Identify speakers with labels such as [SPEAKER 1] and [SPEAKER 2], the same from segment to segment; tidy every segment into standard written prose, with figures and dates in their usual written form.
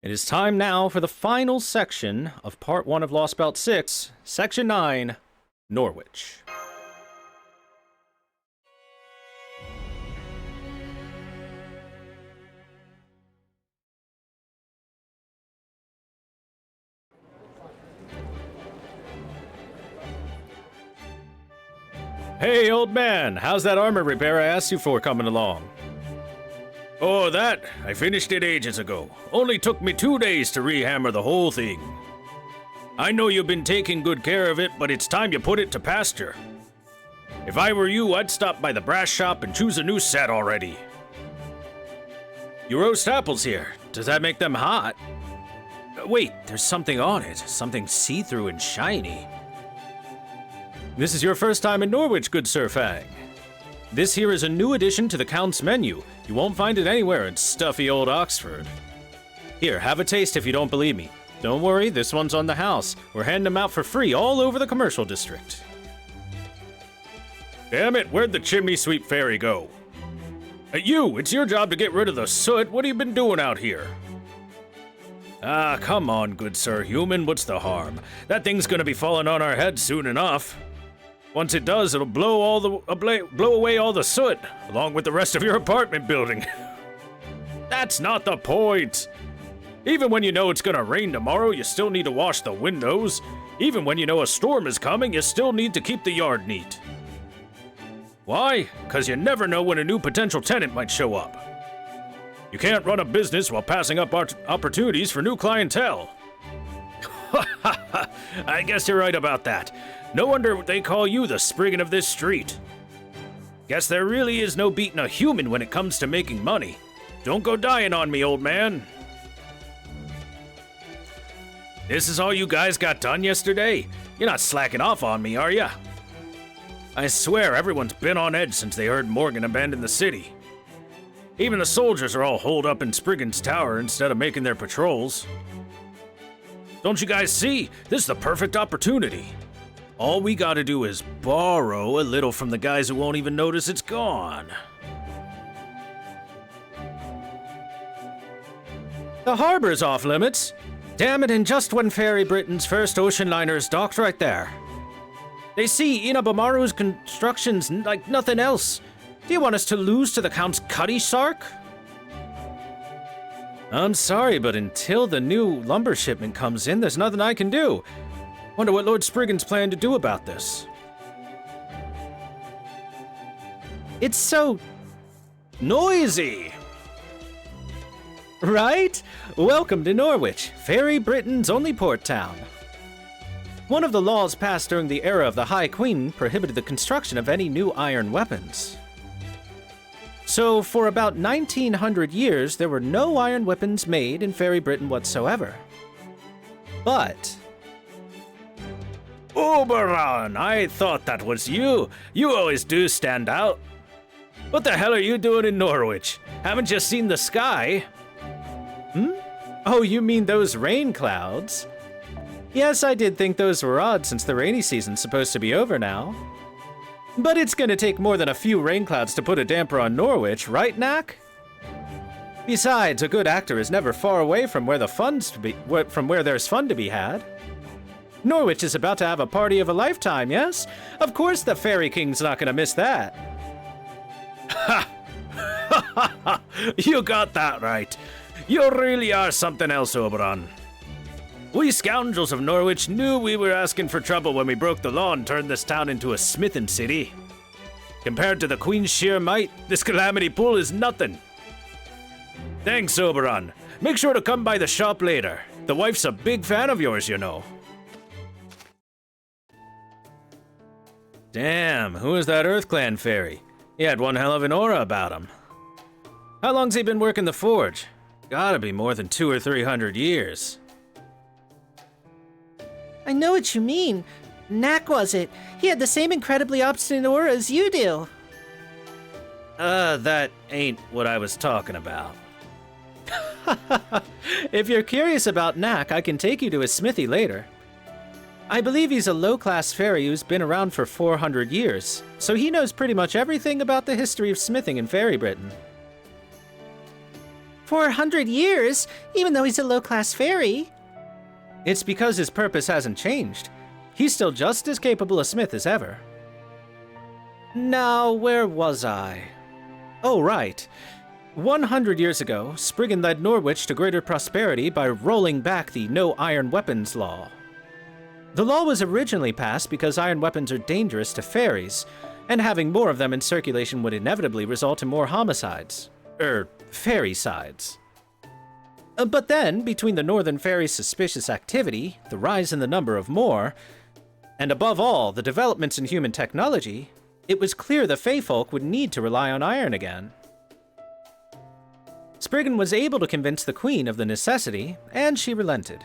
[SPEAKER 1] It is time now for the final section of Part 1 of Lostbelt 6, Section 9, Norwich. Hey, old man, how's that armor repair I asked you for coming along?
[SPEAKER 2] Oh, that? I finished it ages ago. Only took me 2 days to rehammer the whole thing. I know you've been taking good care of it, but it's time you put it to pasture. If I were you, I'd stop by the brass shop and choose a new set already.
[SPEAKER 1] You roast apples here. Does that make them hot? Wait, there's something on it. Something see-through and shiny. This is your first time in Norwich, good Sir Fang. This here is a new addition to the Count's menu. You won't find it anywhere in stuffy old Oxford. Here, have a taste if you don't believe me. Don't worry, this one's on the house. We're handing them out for free all over the commercial district.
[SPEAKER 2] Damn it, where'd the chimney sweep fairy go? You, it's your job to get rid of the soot. What have you been doing out here? Ah, come on, good Sir Human, what's the harm? That thing's gonna be falling on our heads soon enough. Once it does, it'll blow away all the soot, along with the rest of your apartment building. That's not the point. Even when you know it's gonna rain tomorrow, you still need to wash the windows. Even when you know a storm is coming, you still need to keep the yard neat. Why? 'Cause you never know when a new potential tenant might show up. You can't run a business while passing up opportunities for new clientele. I guess you're right about that. No wonder they call you the Spriggan of this street. Guess there really is no beating a human when it comes to making money. Don't go dying on me, old man. This is all you guys got done yesterday? You're not slacking off on me, are ya? I swear everyone's been on edge since they heard Morgan abandoned the city. Even the soldiers are all holed up in Spriggan's Tower instead of making their patrols. Don't you guys see? This is the perfect opportunity. All we gotta do is borrow a little from the guys who won't even notice it's gone. The harbor's off limits. Damn it, and just when Fairy Britain's first ocean liner is docked right there. They see Inabamaru's constructions like nothing else. Do you want us to lose to the Count's Cutty Sark? I'm sorry, but until the new lumber shipment comes in, there's nothing I can do. Wonder what Lord Spriggan's plan to do about this. It's so noisy. Right? Welcome to Norwich, Fairy Britain's only port town. One of the laws passed during the era of the High Queen prohibited the construction of any new iron weapons. So for about 1900 years, there were no iron weapons made in Fairy Britain whatsoever. But Oberon, I thought that was you. You always do stand out. What the hell are you doing in Norwich? Haven't you seen the sky? Oh, you mean those rain clouds? Yes, I did think those were odd since the rainy season's supposed to be over now. But it's gonna take more than a few rain clouds to put a damper on Norwich, right, Knack? Besides, a good actor is never far away from where there's fun to be had. Norwich is about to have a party of a lifetime, yes? Of course the Fairy King's not gonna miss that. Ha! You got that right. You really are something else, Oberon. We scoundrels of Norwich knew we were asking for trouble when we broke the law and turned this town into a smithing city. Compared to the Queen's sheer might, this calamity pool is nothing. Thanks, Oberon. Make sure to come by the shop later. The wife's a big fan of yours, you know. Damn, who is that Earth Clan fairy? He had one hell of an aura about him. How long's he been working the forge? Gotta be more than 200 or 300 years.
[SPEAKER 3] I know what you mean. Knack was it. He had the same incredibly obstinate aura as you do.
[SPEAKER 1] That ain't what I was talking about. If you're curious about Knack, I can take you to his smithy later. I believe he's a low-class fairy who's been around for 400 years, so he knows pretty much everything about the history of smithing in Fairy Britain.
[SPEAKER 3] 400 years, even though he's a low-class fairy.
[SPEAKER 1] It's because his purpose hasn't changed. He's still just as capable a smith as ever. Now, where was I? Oh, right. 100 years ago, Spriggan led Norwich to greater prosperity by rolling back the no iron weapons law. The law was originally passed because iron weapons are dangerous to fairies, and having more of them in circulation would inevitably result in more homicides. Fairy-sides. But then, between the Northern Fairies' suspicious activity, the rise in the number of more, and above all, the developments in human technology, it was clear the Fae folk would need to rely on iron again. Spriggan was able to convince the Queen of the necessity, and she relented.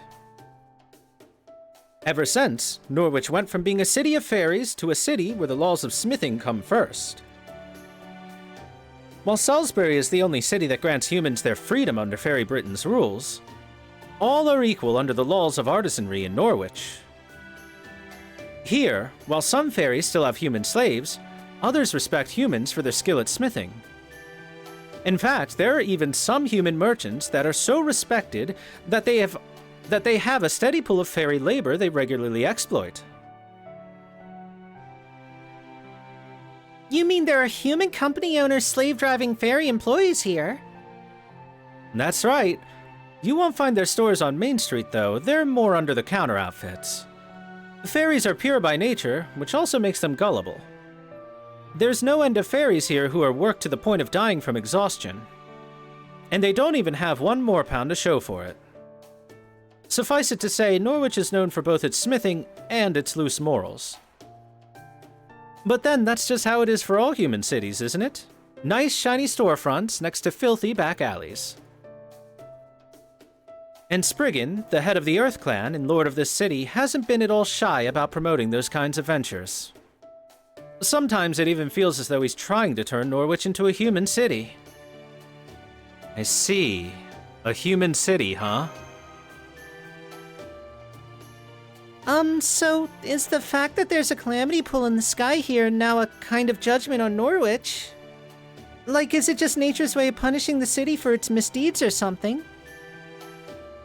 [SPEAKER 1] Ever since, Norwich went from being a city of fairies to a city where the laws of smithing come first. While Salisbury is the only city that grants humans their freedom under Fairy Britain's rules, all are equal under the laws of artisanry in Norwich. Here, while some fairies still have human slaves, others respect humans for their skill at smithing. In fact, there are even some human merchants that are so respected that they have a steady pool of fairy labor they regularly exploit.
[SPEAKER 3] You mean there are human company owners slave-driving fairy employees here?
[SPEAKER 1] That's right. You won't find their stores on Main Street, though. They're more under-the-counter outfits. Fairies are pure by nature, which also makes them gullible. There's no end of fairies here who are worked to the point of dying from exhaustion. And they don't even have one moorpound to show for it. Suffice it to say, Norwich is known for both its smithing and its loose morals. But then, that's just how it is for all human cities, isn't it? Nice, shiny storefronts next to filthy back alleys. And Spriggan, the head of the Earth Clan and lord of this city, hasn't been at all shy about promoting those kinds of ventures. Sometimes it even feels as though he's trying to turn Norwich into a human city. I see. A human city, huh?
[SPEAKER 3] So is the fact that there's a calamity pool in the sky here now a kind of judgment on Norwich? Like, is it just nature's way of punishing the city for its misdeeds or something?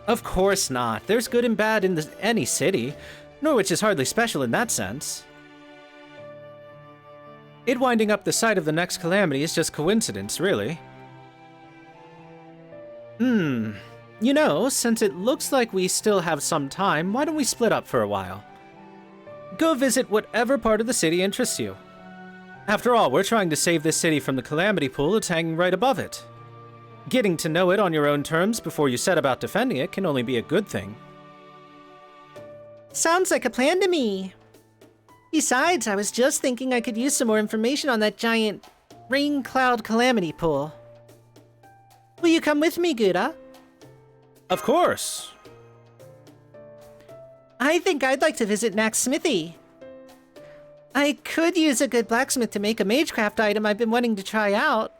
[SPEAKER 1] Of course not. There's good and bad in any city. Norwich is hardly special in that sense. It winding up the site of the next calamity is just coincidence, really. You know, since it looks like we still have some time, why don't we split up for a while? Go visit whatever part of the city interests you. After all, we're trying to save this city from the calamity pool that's hanging right above it. Getting to know it on your own terms before you set about defending it can only be a good thing.
[SPEAKER 3] Sounds like a plan to me. Besides, I was just thinking I could use some more information on that giant rain cloud calamity pool. Will you come with me, Gouda?
[SPEAKER 1] Of course.
[SPEAKER 3] I think I'd like to visit Knack's smithy. I could use a good blacksmith to make a magecraft item I've been wanting to try out.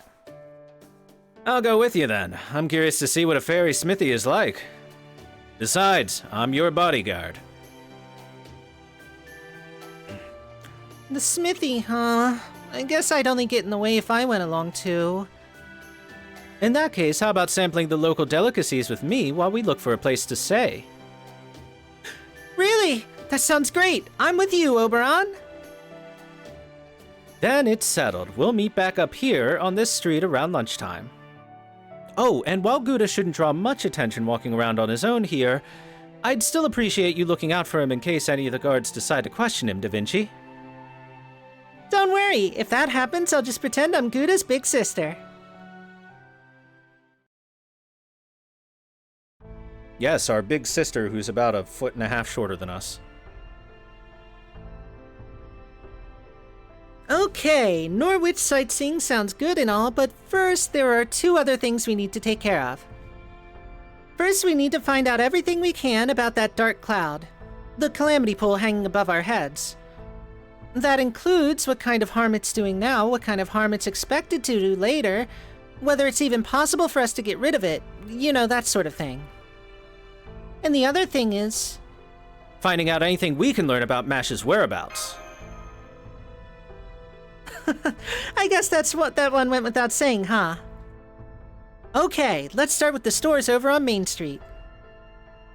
[SPEAKER 1] I'll go with you then. I'm curious to see what a fairy smithy is like. Besides, I'm your bodyguard.
[SPEAKER 3] The smithy, huh? I guess I'd only get in the way if I went along too.
[SPEAKER 1] In that case, how about sampling the local delicacies with me while we look for a place to stay?
[SPEAKER 3] Really? That sounds great. I'm with you, Oberon.
[SPEAKER 1] Then it's settled. We'll meet back up here on this street around lunchtime. Oh, and while Gouda shouldn't draw much attention walking around on his own here, I'd still appreciate you looking out for him in case any of the guards decide to question him, Da Vinci.
[SPEAKER 3] Don't worry. If that happens, I'll just pretend I'm Gouda's big sister.
[SPEAKER 1] Yes, our big sister who's about 1.5 feet shorter than us.
[SPEAKER 3] Okay, Norwich sightseeing sounds good and all, but first there are 2 other things we need to take care of. First, we need to find out everything we can about that dark cloud, the calamity pool hanging above our heads. That includes what kind of harm it's doing now, what kind of harm it's expected to do later, whether it's even possible for us to get rid of it, you know, that sort of thing. And the other thing is...
[SPEAKER 1] finding out anything we can learn about Mash's whereabouts.
[SPEAKER 3] I guess that's what that one went without saying, huh? Okay, let's start with the stores over on Main Street.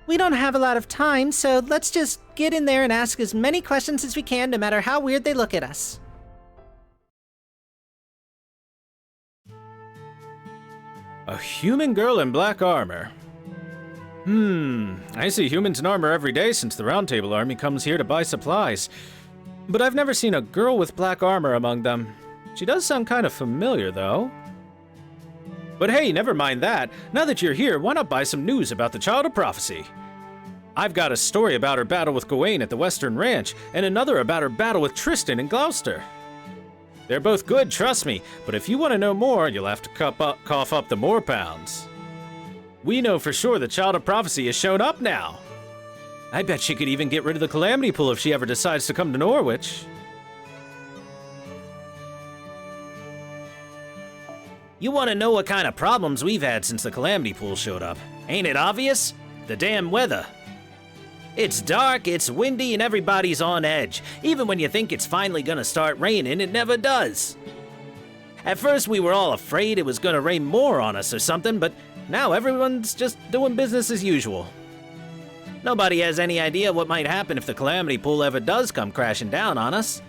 [SPEAKER 3] We don't have a lot of time, so let's just get in there and ask as many questions as we can, no matter how weird they look at us.
[SPEAKER 1] A human girl in black armor. I see humans in armor every day since the Round Table Army comes here to buy supplies. But I've never seen a girl with black armor among them. She does sound kind of familiar, though. But hey, never mind that. Now that you're here, why not buy some news about the Child of Prophecy? I've got a story about her battle with Gawain at the Western Ranch, and another about her battle with Tristan in Gloucester. They're both good, trust me, but if you want to know more, you'll have to cough up the more pounds. We know for sure the Child of Prophecy has shown up now. I bet she could even get rid of the Calamity Pool if she ever decides to come to Norwich.
[SPEAKER 2] You want to know what kind of problems we've had since the Calamity Pool showed up? Ain't it obvious? The damn weather. It's dark, it's windy, and everybody's on edge. Even when you think it's finally gonna start raining, it never does. At first we were all afraid it was gonna rain more on us or something, but now everyone's just doing business as usual. Nobody has any idea what might happen if the Calamity Pool ever does come crashing down on us.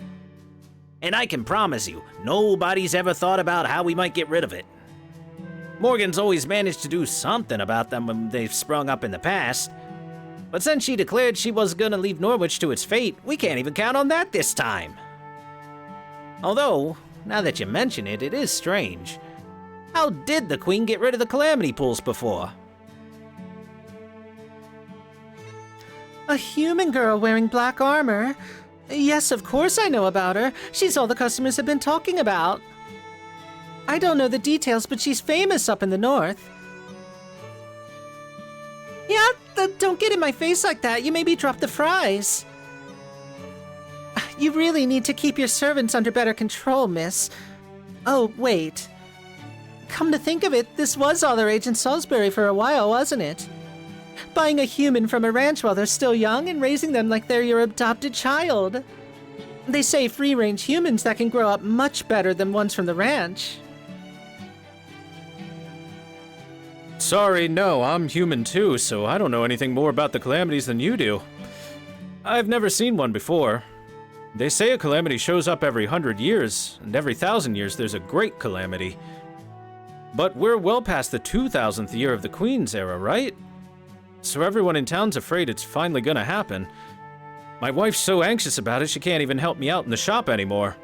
[SPEAKER 2] And I can promise you, nobody's ever thought about how we might get rid of it. Morgan's always managed to do something about them when they've sprung up in the past. But since she declared she was gonna leave Norwich to its fate, we can't even count on that this time. Although, now that you mention it, it is strange. How did the Queen get rid of the Calamity Pools before?
[SPEAKER 3] A human girl wearing black armor? Yes, of course I know about her. She's all the customers have been talking about. I don't know the details, but she's famous up in the north. Yeah, don't get in my face like that. You made me drop the fries. You really need to keep your servants under better control, miss. Oh, wait. Come to think of it, this was all the rage in Salisbury for a while, wasn't it? Buying a human from a ranch while they're still young and raising them like they're your adopted child. They say free-range humans that can grow up much better than ones from the ranch.
[SPEAKER 1] Sorry, no, I'm human too, so I don't know anything more about the calamities than you do. I've never seen one before. They say a calamity shows up every 100 years, and every 1,000 years there's a great calamity. But we're well past the 2000th year of the Queen's era, right? So everyone in town's afraid it's finally gonna happen. My wife's so anxious about it she can't even help me out in the shop anymore.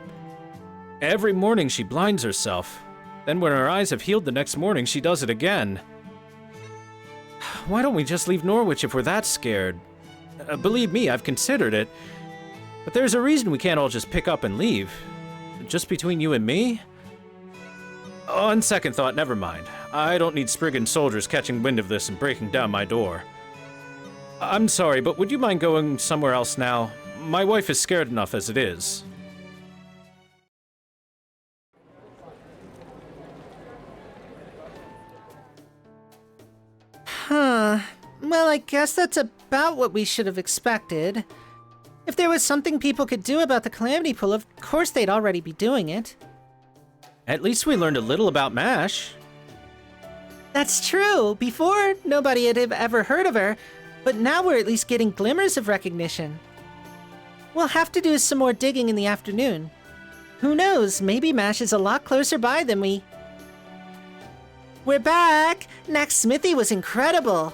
[SPEAKER 1] Every morning she blinds herself. Then when her eyes have healed the next morning, she does it again. Why don't we just leave Norwich if we're that scared? Believe me, I've considered it. But there's a reason we can't all just pick up and leave. Just between you and me? On second thought, never mind. I don't need Spriggan soldiers catching wind of this and breaking down my door. I'm sorry, but would you mind going somewhere else now? My wife is scared enough as it is.
[SPEAKER 3] Huh. Well, I guess that's about what we should have expected. If there was something people could do about the Calamity Pool, of course they'd already be doing it.
[SPEAKER 1] At least we learned a little about MASH.
[SPEAKER 3] That's true. Before, nobody had ever heard of her, but now we're at least getting glimmers of recognition. We'll have to do some more digging in the afternoon. Who knows, maybe MASH is a lot closer by than we... We're back! Nack's smithy was incredible!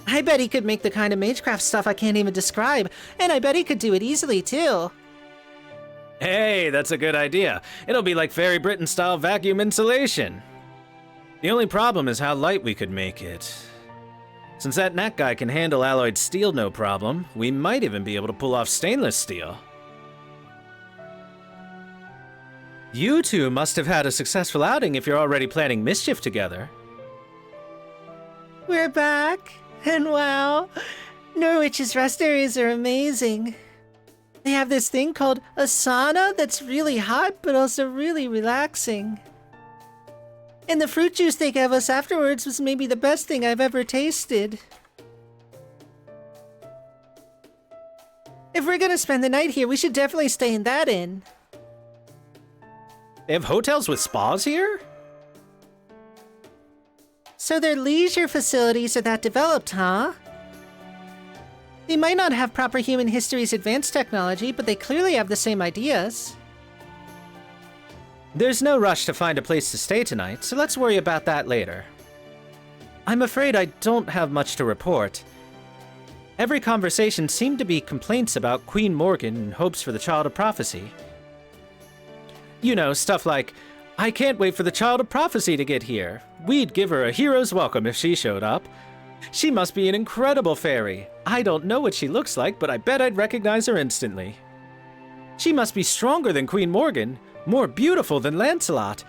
[SPEAKER 3] I bet he could make the kind of magecraft stuff I can't even describe, and I bet he could do it easily, too.
[SPEAKER 1] Hey, that's a good idea. It'll be like Fairy Britain-style vacuum insulation. The only problem is how light we could make it. Since that Knack guy can handle alloyed steel no problem, we might even be able to pull off stainless steel. You two must have had a successful outing if you're already planning mischief together.
[SPEAKER 3] We're back, and wow, Norwich's rest areas are amazing. They have this thing called a sauna that's really hot but also really relaxing. And the fruit juice they gave us afterwards was maybe the best thing I've ever tasted. If we're gonna spend the night here, we should definitely stay in that inn.
[SPEAKER 1] They have hotels with spas here?
[SPEAKER 3] So their leisure facilities are that developed, huh? They might not have proper human history's advanced technology, but they clearly have the same ideas.
[SPEAKER 1] There's no rush to find a place to stay tonight, so let's worry about that later. I'm afraid I don't have much to report. Every conversation seemed to be complaints about Queen Morgan and hopes for the Child of Prophecy. You know, stuff like, I can't wait for the Child of Prophecy to get here. We'd give her a hero's welcome if she showed up. She must be an incredible fairy. I don't know what she looks like, but I bet I'd recognize her instantly. She must be stronger than Queen Morgan, more beautiful than Lancelot,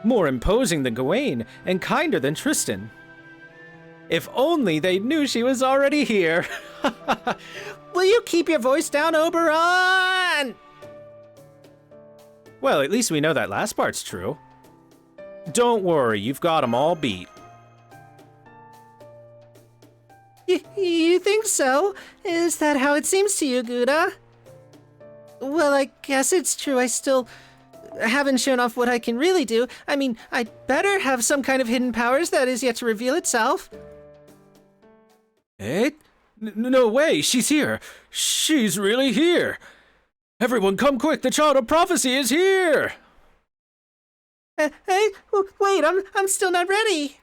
[SPEAKER 1] more imposing than Gawain, and kinder than Tristan. If only they knew she was already here.
[SPEAKER 3] Will you keep your voice down, Oberon?
[SPEAKER 1] Well, at least we know that last part's true. Don't worry, you've got 'em all beat.
[SPEAKER 3] You think so? Is that how it seems to you, Gouda? Well, I guess it's true. I still haven't shown off what I can really do. I mean, I'd better have some kind of hidden powers that is yet to reveal itself.
[SPEAKER 2] Eh? No way, she's here. She's really here. Everyone come quick, the Child of Prophecy is here!
[SPEAKER 3] Hey, wait, I'm still not ready.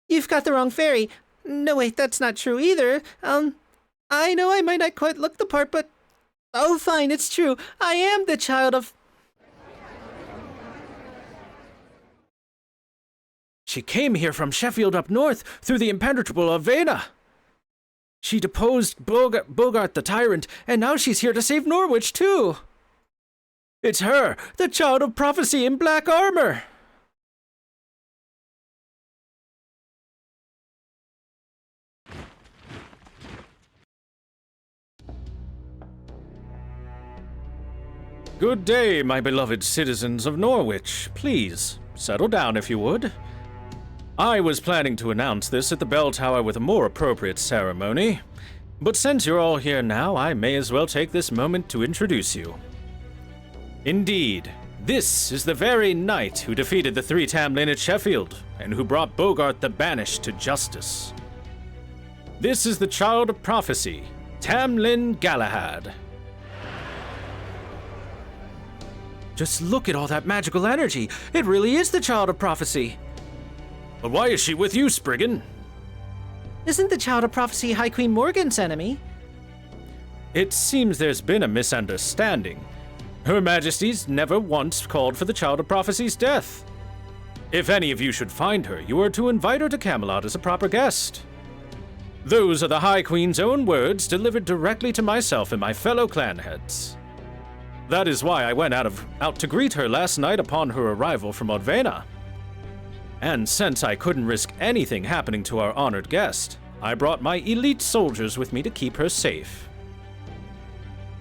[SPEAKER 3] You've got the wrong fairy. No, wait, that's not true either. I know I might not quite look the part, but... Oh, fine, it's true. I am the Child of...
[SPEAKER 2] She came here from Sheffield up north, through the impenetrable Avena. She deposed Bogart the Tyrant, and now she's here to save Norwich, too. It's her, the Child of Prophecy in black armor. Good day, my beloved citizens of Norwich. Please, settle down if you would. I was planning to announce this at the bell tower with a more appropriate ceremony, but since you're all here now, I may as well take this moment to introduce you. Indeed, this is the very knight who defeated the three Tamlin at Sheffield, and who brought Bogart the Banished to justice. This is the Child of Prophecy, Tamlin Galahad. Just look at all that magical energy. It really is the Child of Prophecy. But why is she with you, Spriggan?
[SPEAKER 3] Isn't the Child of Prophecy High Queen Morgan's enemy?
[SPEAKER 2] It seems there's been a misunderstanding. Her Majesty's never once called for the Child of Prophecy's death. If any of you should find her, you are to invite her to Camelot as a proper guest. Those are the High Queen's own words delivered directly to myself and my fellow clan heads. That is why I went out to greet her last night upon her arrival from Odvena. And since I couldn't risk anything happening to our honored guest, I brought my elite soldiers with me to keep her safe.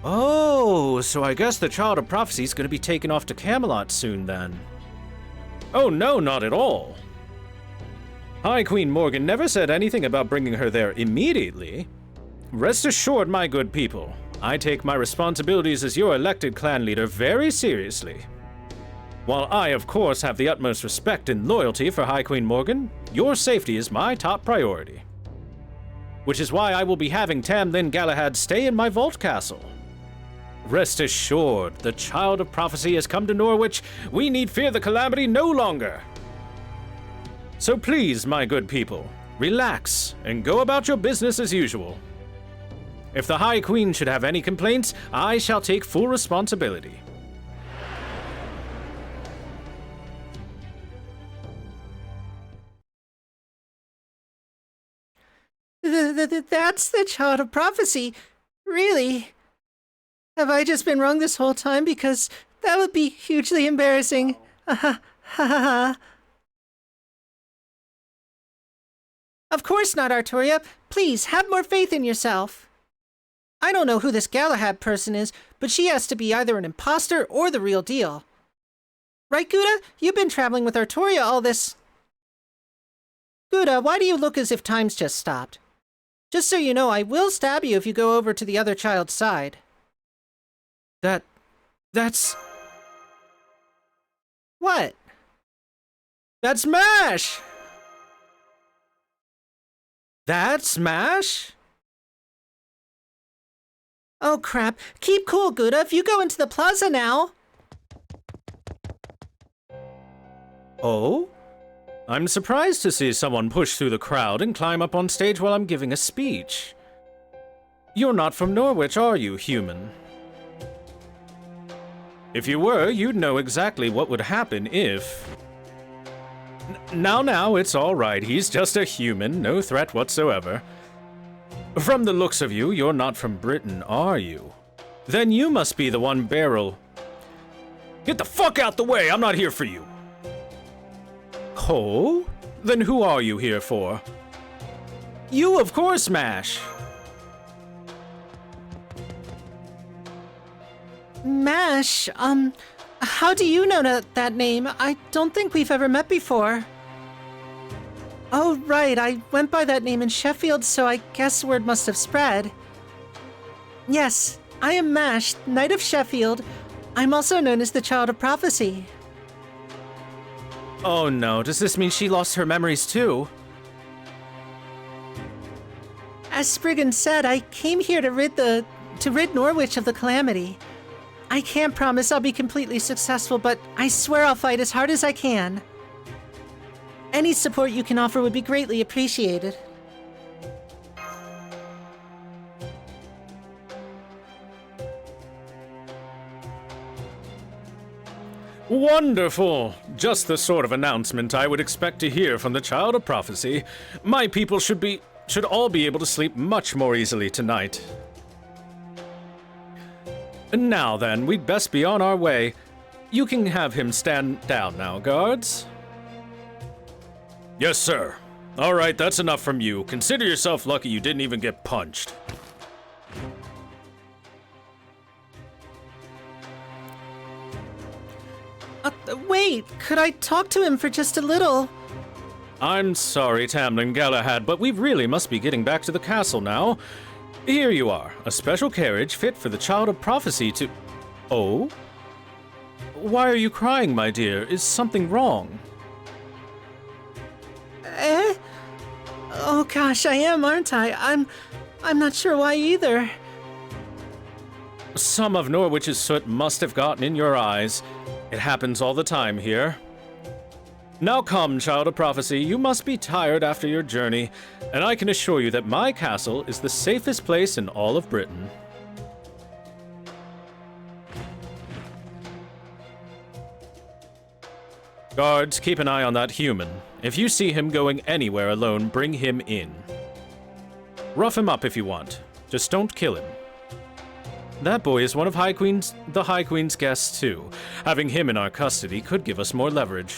[SPEAKER 2] Oh, so I guess the Child of Prophecy is going to be taken off to Camelot soon then. Oh no, not at all. High Queen Morgan never said anything about bringing her there immediately. Rest assured, my good people, I take my responsibilities as your elected clan leader very seriously. While I, of course, have the utmost respect and loyalty for High Queen Morgan, your safety is my top priority. Which is why I will be having Tamlin Galahad stay in my vault castle. Rest assured, the Child of Prophecy has come to Norwich. We need fear the calamity no longer. So please, my good people, relax and go about your business as usual. If the High Queen should have any complaints, I shall take full responsibility.
[SPEAKER 3] That's the Child of Prophecy? Really? Have I just been wrong this whole time? Because that would be hugely embarrassing. Of course not, Arturia. Please, have more faith in yourself. I don't know who this Galahad person is, but she has to be either an imposter or the real deal. Right, Gouda? You've been traveling with Arturia all this... Gouda, why do you look as if time's just stopped? Just so you know, I will stab you if you go over to the other child's side.
[SPEAKER 2] That's...
[SPEAKER 3] What?
[SPEAKER 2] That's MASH!
[SPEAKER 1] That Smash?
[SPEAKER 3] Oh crap. Keep cool, Gouda. If you go into the plaza now.
[SPEAKER 1] Oh? I'm surprised to see someone push through the crowd and climb up on stage while I'm giving a speech. You're not from Norwich, are you, human? If you were, you'd know exactly what would happen if... Now, it's all right. He's just a human, no threat whatsoever. From the looks of you, you're not from Britain, are you? Then you must be the one Beryl... Get the fuck out the way! I'm not here for you! Oh? Then who are you here for? You, of course, Mash!
[SPEAKER 3] Mash, how do you know that name? I don't think we've ever met before. Oh, right, I went by that name in Sheffield, so I guess word must have spread. Yes, I am Mash, Knight of Sheffield. I'm also known as the Child of Prophecy.
[SPEAKER 1] Oh no, does this mean she lost her memories too?
[SPEAKER 3] As Spriggan said, I came here to rid Norwich of the calamity. I can't promise I'll be completely successful, but I swear I'll fight as hard as I can. Any support you can offer would be greatly appreciated.
[SPEAKER 1] Wonderful! Just the sort of announcement I would expect to hear from the Child of Prophecy. My people should all be able to sleep much more easily tonight. Now then, we'd best be on our way. You can have him stand down now, guards. Yes, sir. All right, that's enough from you. Consider yourself lucky you didn't even get punched.
[SPEAKER 3] Wait, could I talk to him for just a little?
[SPEAKER 1] I'm sorry, Tamlin Galahad, but we really must be getting back to the castle now. Here you are, a special carriage fit for the Child of Prophecy to... Oh? Why are you crying, my dear? Is something wrong?
[SPEAKER 3] Oh gosh, I am, aren't I? I'm not sure why either.
[SPEAKER 1] Some of Norwich's soot must have gotten in your eyes. It happens all the time here. Now come, Child of Prophecy, you must be tired after your journey, and I can assure you that my castle is the safest place in all of Britain. Guards, keep an eye on that human. If you see him going anywhere alone, bring him in. Rough him up if you want. Just don't kill him. That boy is one of the High Queen's guests too. Having him in our custody could give us more leverage.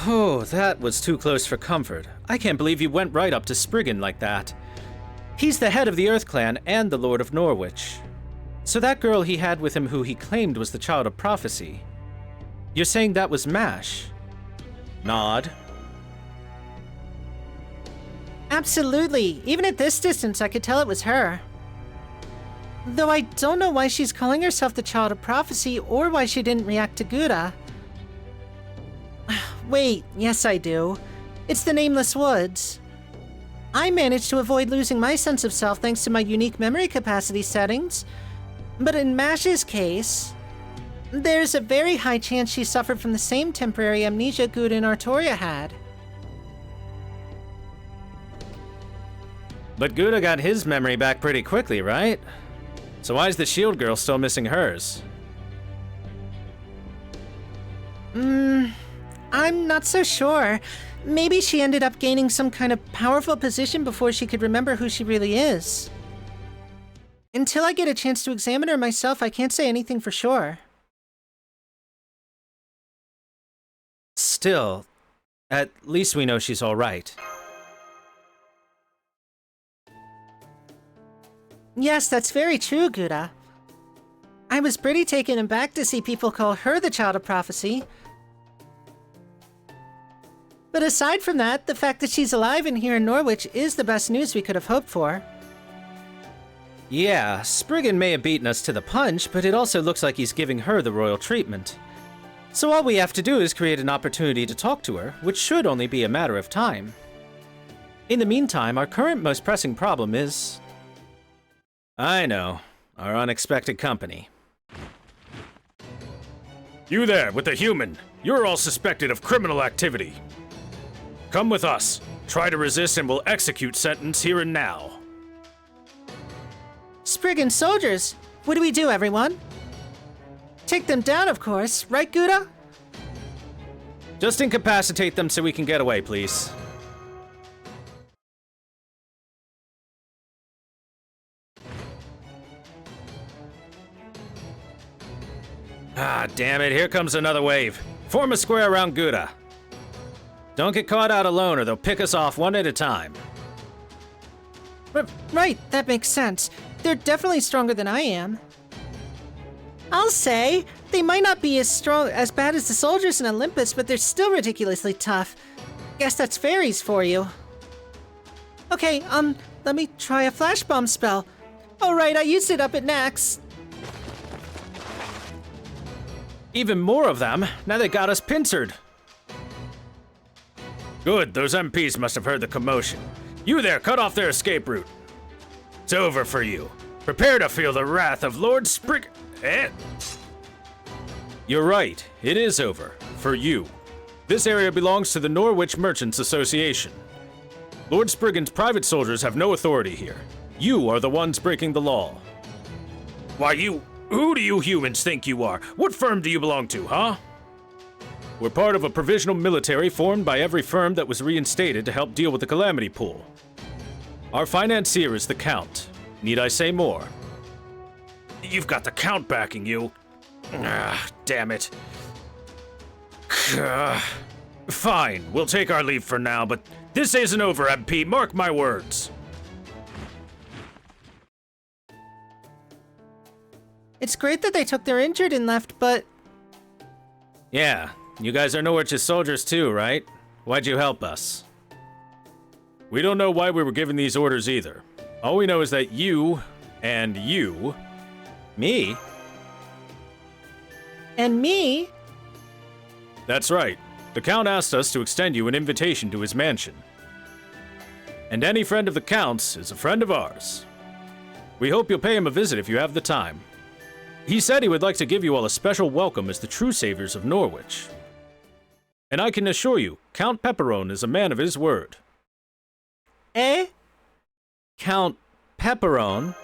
[SPEAKER 1] Oh, that was too close for comfort. I can't believe you went right up to Spriggan like that. He's the head of the Earth Clan and the Lord of Norwich. So that girl he had with him who he claimed was the Child of Prophecy. You're saying that was Mash? Nod.
[SPEAKER 3] Absolutely. Even at this distance, I could tell it was her. Though I don't know why she's calling herself the Child of Prophecy or why she didn't react to Gouda. Wait, yes I do. It's the Nameless Woods. I managed to avoid losing my sense of self thanks to my unique memory capacity settings. But in Mash's case, there's a very high chance she suffered from the same temporary amnesia Gouda and Artoria had.
[SPEAKER 1] But Gouda got his memory back pretty quickly, right? So why is the shield girl still missing hers?
[SPEAKER 3] I'm not so sure. Maybe she ended up gaining some kind of powerful position before she could remember who she really is. Until I get a chance to examine her myself, I can't say anything for sure.
[SPEAKER 1] Still, at least we know she's all right.
[SPEAKER 3] Yes, that's very true, Gouda. I was pretty taken aback to see people call her the Child of Prophecy. But aside from that, the fact that she's alive and here in Norwich is the best news we could have hoped for.
[SPEAKER 1] Yeah, Spriggan may have beaten us to the punch, but it also looks like he's giving her the royal treatment.
[SPEAKER 3] So all we have to do is create an opportunity to talk to her, which should only be a matter of time. In the meantime, our current most pressing problem is...
[SPEAKER 1] I know. Our unexpected company.
[SPEAKER 2] You there, with the human. You're all suspected of criminal activity. Come with us. Try to resist and we'll execute sentence here and now.
[SPEAKER 3] Spriggan soldiers! What do we do, everyone? Take them down, of course. Right, Gouda?
[SPEAKER 1] Just incapacitate them so we can get away, please. Ah, damn it, here comes another wave. Form a square around Gouda. Don't get caught out alone or they'll pick us off one at a time.
[SPEAKER 3] Right, that makes sense. They're definitely stronger than I am. I'll say, they might not be as bad as the soldiers in Olympus, but they're still ridiculously tough. Guess that's fairies for you. Okay, let me try a flash bomb spell. Oh right, I used it up at Nax.
[SPEAKER 1] Even more of them. Now they got us pincered.
[SPEAKER 2] Good, those MPs must have heard the commotion. You there, cut off their escape route. It's over for you. Prepare to feel the wrath of Lord Sprig...
[SPEAKER 1] You're right, it is over. For you. This area belongs to the Norwich Merchants Association. Lord Spriggan's private soldiers have no authority here. You are the ones breaking the law.
[SPEAKER 2] Why, who do you humans think you are? What firm do you belong to, huh?
[SPEAKER 1] We're part of a provisional military formed by every firm that was reinstated to help deal with the calamity pool. Our financier is the Count. Need I say more?
[SPEAKER 2] You've got the Count backing you. Ah, damn it. Fine, we'll take our leave for now, but this isn't over, MP. Mark my words.
[SPEAKER 3] It's great that they took their injured and left, but...
[SPEAKER 1] Yeah, you guys are Norwich's soldiers too, right? Why'd you help us? We don't know why we were given these orders either. All we know is that you, and you... Me?
[SPEAKER 3] And me?
[SPEAKER 1] That's right. The Count asked us to extend you an invitation to his mansion. And any friend of the Count's is a friend of ours. We hope you'll pay him a visit if you have the time. He said he would like to give you all a special welcome as the true saviors of Norwich. And I can assure you, Count Pepperone is a man of his word.
[SPEAKER 3] Eh?
[SPEAKER 1] Count Pepperone?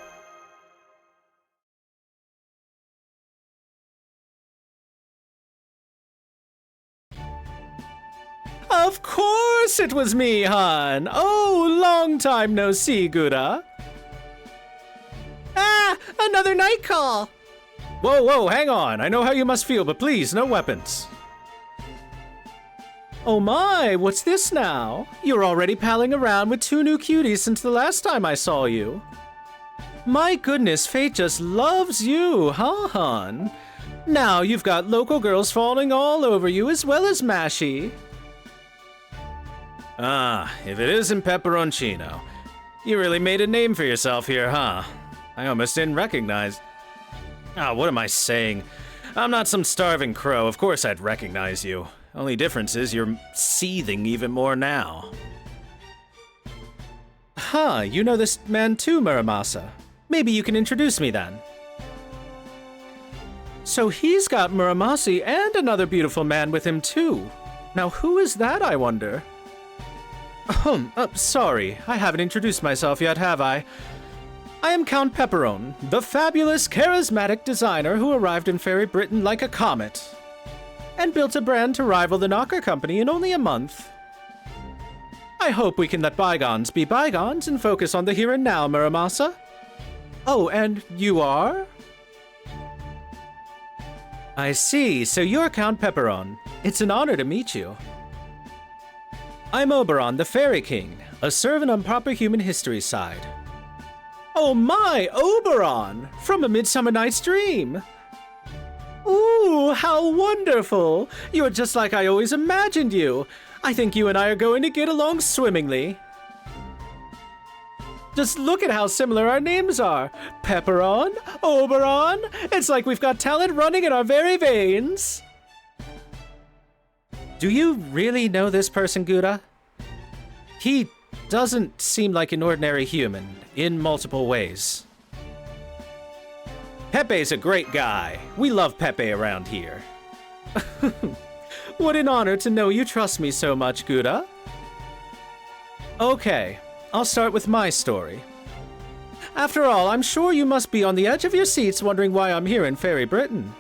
[SPEAKER 1] Of course it was me, hon! Oh, long time no see, Gouda.
[SPEAKER 3] Ah! Another night call!
[SPEAKER 1] Whoa, whoa, hang on. I know how you must feel, but please, no weapons. Oh my, what's this now? You're already palling around with two new cuties since the last time I saw you. My goodness, fate just loves you, huh, hon? Now you've got local girls falling all over you as well as Mashy. Ah, if it isn't Pepperoncino. You really made a name for yourself here, huh? I almost didn't recognize... Ah, what am I saying? I'm not some starving crow. Of course I'd recognize you. Only difference is you're seething even more now. Huh, you know this man too, Muramasa. Maybe you can introduce me then. So he's got Muramasi and another beautiful man with him too. Now who is that, I wonder? Sorry, I haven't introduced myself yet, have I? I am Count Pepperone, the fabulous, charismatic designer who arrived in Fairy Britain like a comet, and built a brand to rival the Knocker Company in only a month. I hope we can let bygones be bygones and focus on the here and now, Muramasa. Oh, and you are? I see, so you're Count Pepperone. It's an honor to meet you. I'm Oberon, the Fairy King, a servant on proper human history side. Oh my, Oberon! From A Midsummer Night's Dream! Ooh, how wonderful! You're just like I always imagined you. I think you and I are going to get along swimmingly. Just look at how similar our names are. Pepperon, Oberon. It's like we've got talent running in our very veins. Do you really know this person, Gouda? He doesn't seem like an ordinary human in multiple ways. Pepe's a great guy. We love Pepe around here. What an honor to know you trust me so much, Gouda. Okay, I'll start with my story. After all, I'm sure you must be on the edge of your seats wondering why I'm here in Fairy Britain.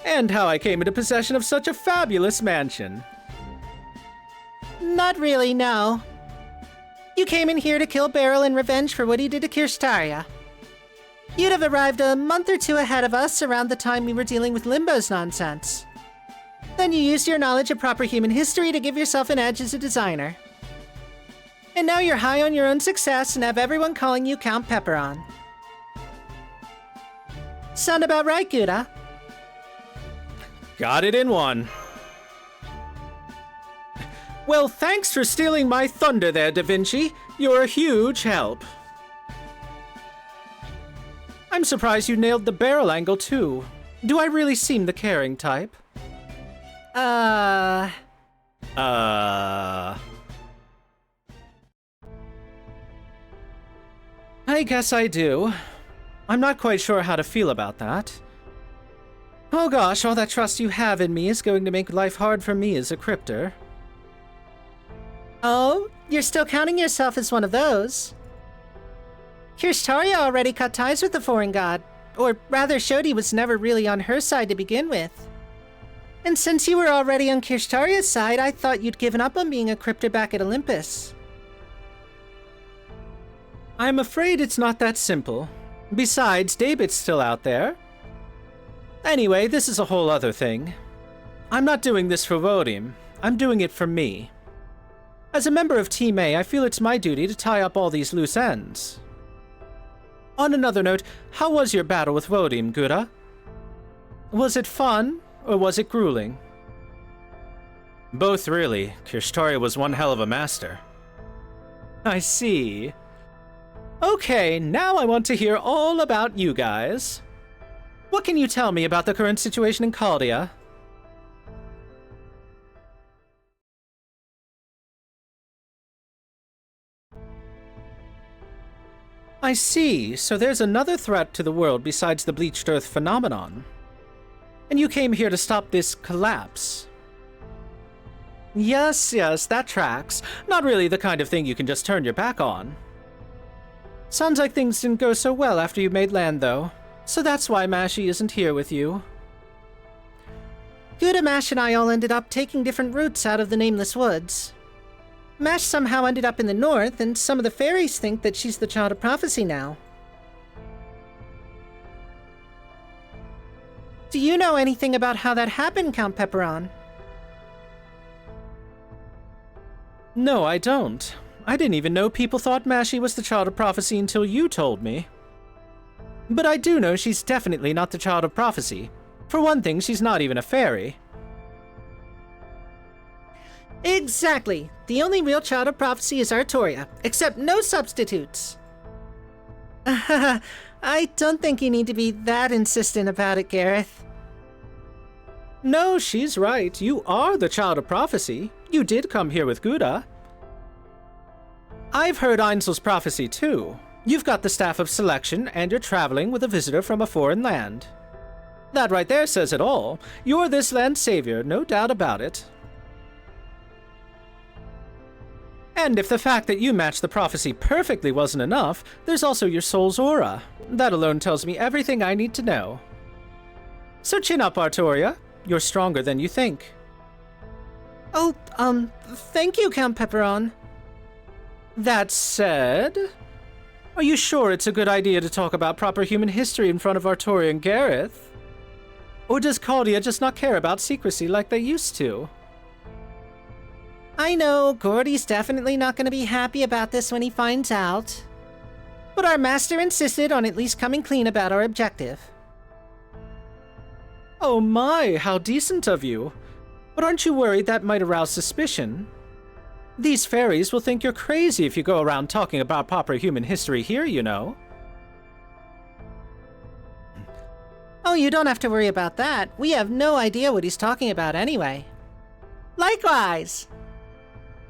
[SPEAKER 1] And how I came into possession of such a fabulous mansion.
[SPEAKER 3] Not really, no. You came in here to kill Beryl in revenge for what he did to Kirstaria. You'd have arrived a month or two ahead of us around the time we were dealing with Limbo's nonsense. Then you used your knowledge of proper human history to give yourself an edge as a designer. And now you're high on your own success and have everyone calling you Count Pepperon. Sound about right, Gouda?
[SPEAKER 1] Got it in one. Well, thanks for stealing my thunder there, Da Vinci. You're a huge help. I'm surprised you nailed the barrel angle, too. Do I really seem the caring type? I guess I do. I'm not quite sure how to feel about that. Oh gosh, all that trust you have in me is going to make life hard for me as a crypter.
[SPEAKER 3] Oh, you're still counting yourself as one of those. Kirstaria already cut ties with the foreign god, or rather showed he was never really on her side to begin with. And since you were already on Kirstaria's side, I thought you'd given up on being a crypter back at Olympus.
[SPEAKER 1] I'm afraid it's not that simple. Besides, David's still out there. Anyway, this is a whole other thing. I'm not doing this for Wodim. I'm doing it for me. As a member of Team A, I feel it's my duty to tie up all these loose ends. On another note, how was your battle with Wodim, Gouda? Was it fun, or was it grueling? Both, really. Kirstaria was one hell of a master. I see. Okay, now I want to hear all about you guys. What can you tell me about the current situation in Caldia? I see, so there's another threat to the world besides the bleached earth phenomenon. And you came here to stop this collapse. Yes, that tracks. Not really the kind of thing you can just turn your back on. Sounds like things didn't go so well after you made land, though. So that's why Mashi isn't here with you.
[SPEAKER 3] Gouda, Mash, and I all ended up taking different routes out of the Nameless Woods. Mash somehow ended up in the north, and some of the fairies think that she's the Child of Prophecy now. Do you know anything about how that happened, Count Pepperon?
[SPEAKER 1] No, I don't. I didn't even know people thought Mashi was the Child of Prophecy until you told me. But I do know she's definitely not the Child of Prophecy. For one thing, she's not even a fairy.
[SPEAKER 3] Exactly. The only real Child of Prophecy is Artoria, except no substitutes. I don't think you need to be that insistent about it, Gareth.
[SPEAKER 1] No, she's right. You are the Child of Prophecy. You did come here with Gouda. I've heard Ainzel's prophecy, too. You've got the Staff of Selection, and you're traveling with a visitor from a foreign land. That right there says it all. You're this land's savior, no doubt about it. And if the fact that you matched the prophecy perfectly wasn't enough, there's also your soul's aura. That alone tells me everything I need to know. So chin up, Artoria. You're stronger than you think.
[SPEAKER 3] Oh, thank you, Count Pepperon.
[SPEAKER 1] That said, are you sure it's a good idea to talk about proper human history in front of Artoria and Gareth? Or does Caldia just not care about secrecy like they used to?
[SPEAKER 3] I know, Gordy's definitely not going to be happy about this when he finds out. But our master insisted on at least coming clean about our objective.
[SPEAKER 1] Oh my, how decent of you. But aren't you worried that might arouse suspicion? These fairies will think you're crazy if you go around talking about proper human history here, you know.
[SPEAKER 3] Oh, you don't have to worry about that. We have no idea what he's talking about anyway. Likewise!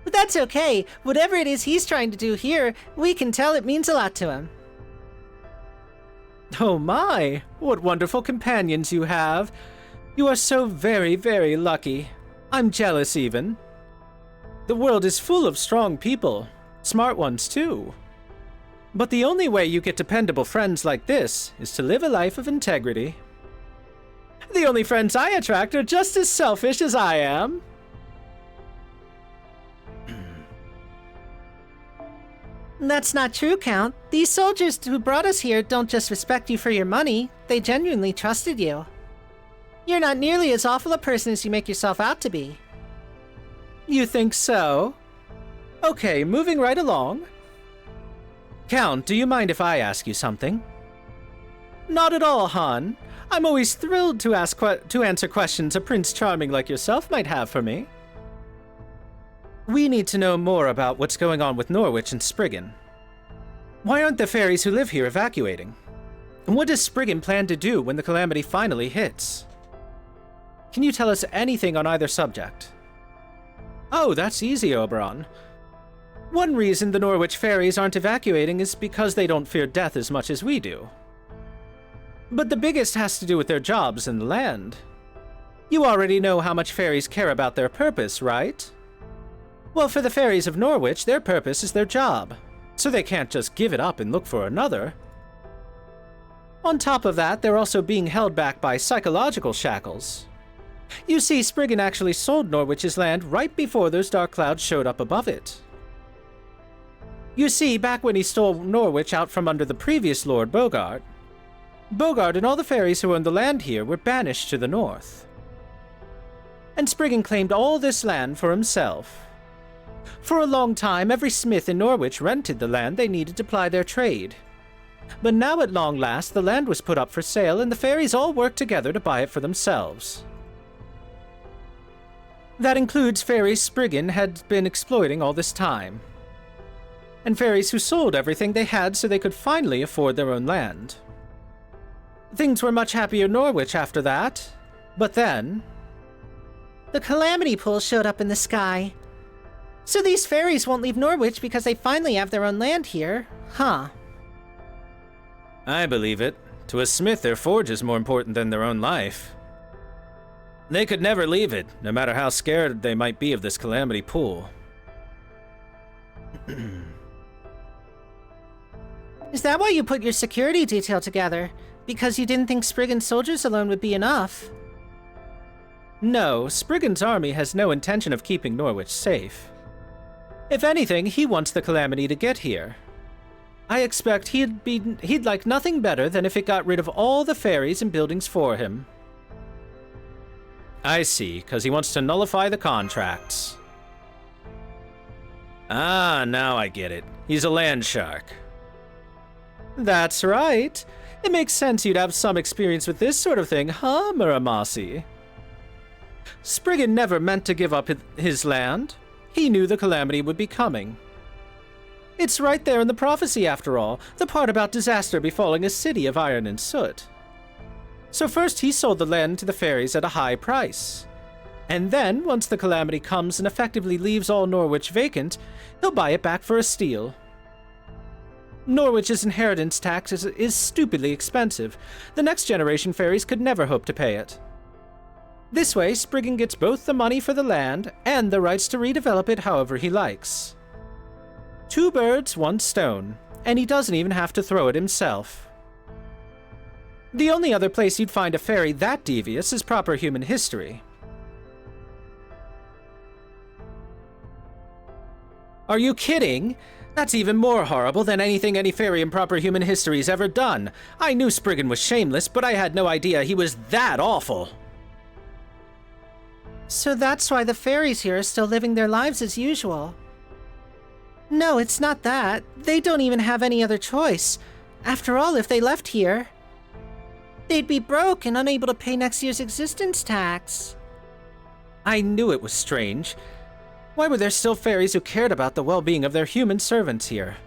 [SPEAKER 3] But that's okay. Whatever it is he's trying to do here, we can tell it means a lot to him.
[SPEAKER 1] Oh my, what wonderful companions you have. You are so very, very lucky. I'm jealous even. The world is full of strong people, smart ones too. But the only way you get dependable friends like this is to live a life of integrity. The only friends I attract are just as selfish as I am.
[SPEAKER 3] That's not true, Count. These soldiers who brought us here don't just respect you for your money, they genuinely trusted you. You're not nearly as awful a person as you make yourself out to be.
[SPEAKER 1] You think so? Okay, moving right along. Count, do you mind if I ask you something? Not at all, Han. I'm always thrilled to answer questions a Prince Charming like yourself might have for me. We need to know more about what's going on with Norwich and Spriggan. Why aren't the fairies who live here evacuating? And what does Spriggan plan to do when the calamity finally hits? Can you tell us anything on either subject? Oh, that's easy, Oberon. One reason the Norwich fairies aren't evacuating is because they don't fear death as much as we do. But the biggest has to do with their jobs in the land. You already know how much fairies care about their purpose, right? Well, for the fairies of Norwich, their purpose is their job, so they can't just give it up and look for another. On top of that, they're also being held back by psychological shackles. You see, Spriggan actually sold Norwich's land right before those dark clouds showed up above it. You see, back when he stole Norwich out from under the previous Lord Bogart, Bogart and all the fairies who owned the land here were banished to the north. And Spriggan claimed all this land for himself. For a long time, every smith in Norwich rented the land they needed to ply their trade. But now at long last, the land was put up for sale and the fairies all worked together to buy it for themselves. That includes fairies Spriggan had been exploiting all this time. And fairies who sold everything they had so they could finally afford their own land. Things were much happier in Norwich after that, but then...
[SPEAKER 3] The calamity pool showed up in the sky. So these fairies won't leave Norwich because they finally have their own land here, huh?
[SPEAKER 1] I believe it. To a smith, their forge is more important than their own life. They could never leave it, no matter how scared they might be of this calamity pool.
[SPEAKER 3] Is that why you put your security detail together? Because you didn't think Spriggan's soldiers alone would be enough?
[SPEAKER 1] No, Spriggan's army has no intention of keeping Norwich safe. If anything, he wants the calamity to get here. I expect he'd like nothing better than if it got rid of all the fairies and buildings for him. I see, because he wants to nullify the contracts. Ah, now I get it. He's a land shark. That's right. It makes sense you'd have some experience with this sort of thing, huh, Muramasi? Spriggan never meant to give up his land. He knew the calamity would be coming. It's right there in the prophecy, after all, the part about disaster befalling a city of iron and soot. So first he sold the land to the fairies at a high price. And then, once the calamity comes and effectively leaves all Norwich vacant, he'll buy it back for a steal. Norwich's inheritance tax is stupidly expensive. The next generation fairies could never hope to pay it. This way, Spriggan gets both the money for the land and the rights to redevelop it however he likes. 2 birds, 1 stone, and he doesn't even have to throw it himself. The only other place you'd find a fairy that devious is proper human history. Are you kidding? That's even more horrible than anything any fairy in proper human history's ever done. I knew Spriggan was shameless, but I had no idea he was that awful.
[SPEAKER 3] So that's why the fairies here are still living their lives as usual. No, it's not that. They don't even have any other choice. After all, if they left here, they'd be broke and unable to pay next year's existence tax.
[SPEAKER 1] I knew it was strange. Why were there still fairies who cared about the well-being of their human servants here?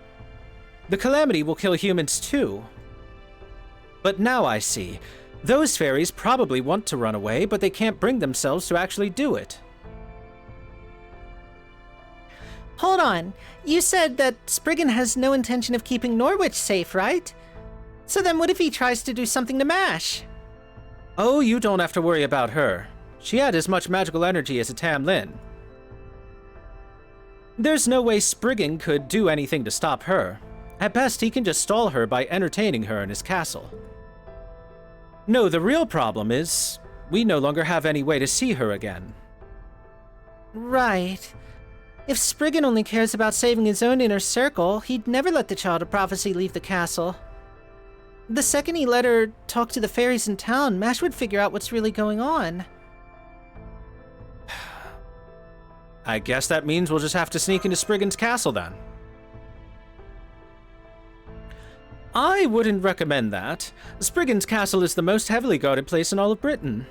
[SPEAKER 1] The calamity will kill humans too. But now I see. Those fairies probably want to run away, but they can't bring themselves to actually do it.
[SPEAKER 3] Hold on. You said that Spriggan has no intention of keeping Norwich safe, right? So then what if he tries to do something to Mash?
[SPEAKER 1] Oh, you don't have to worry about her. She had as much magical energy as a Tam Lin. There's no way Spriggan could do anything to stop her. At best, he can just stall her by entertaining her in his castle. No, the real problem is, we no longer have any way to see her again.
[SPEAKER 3] Right. If Spriggan only cares about saving his own inner circle, he'd never let the Child of Prophecy leave the castle. The second he let her talk to the fairies in town, Mash would figure out what's really going on.
[SPEAKER 1] I guess that means we'll just have to sneak into Spriggan's castle then. I wouldn't recommend that. Spriggan's castle is the most heavily guarded place in all of Britain.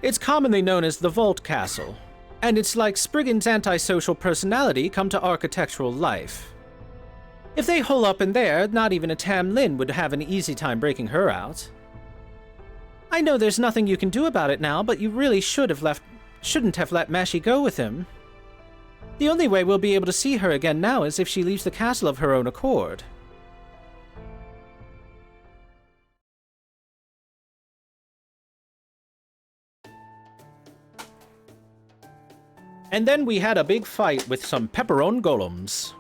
[SPEAKER 1] It's commonly known as the Vault Castle, and it's like Spriggan's antisocial personality come to architectural life. If they hole up in there, not even a Tam Lin would have an easy time breaking her out. I know there's nothing you can do about it now, but you really shouldn't have let Mashy go with him. The only way we'll be able to see her again now is if she leaves the castle of her own accord. And then we had a big fight with some pepperoni golems.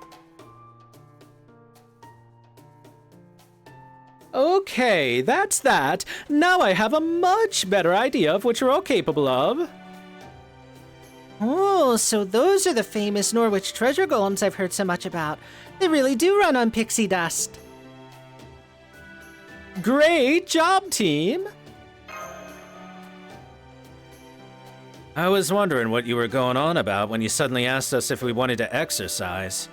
[SPEAKER 1] Okay, that's that. Now I have a much better idea of what you're all capable of.
[SPEAKER 3] Oh, so those are the famous Norwich treasure golems I've heard so much about. They really do run on pixie dust.
[SPEAKER 1] Great job, team! I was wondering what you were going on about when you suddenly asked us if we wanted to exercise.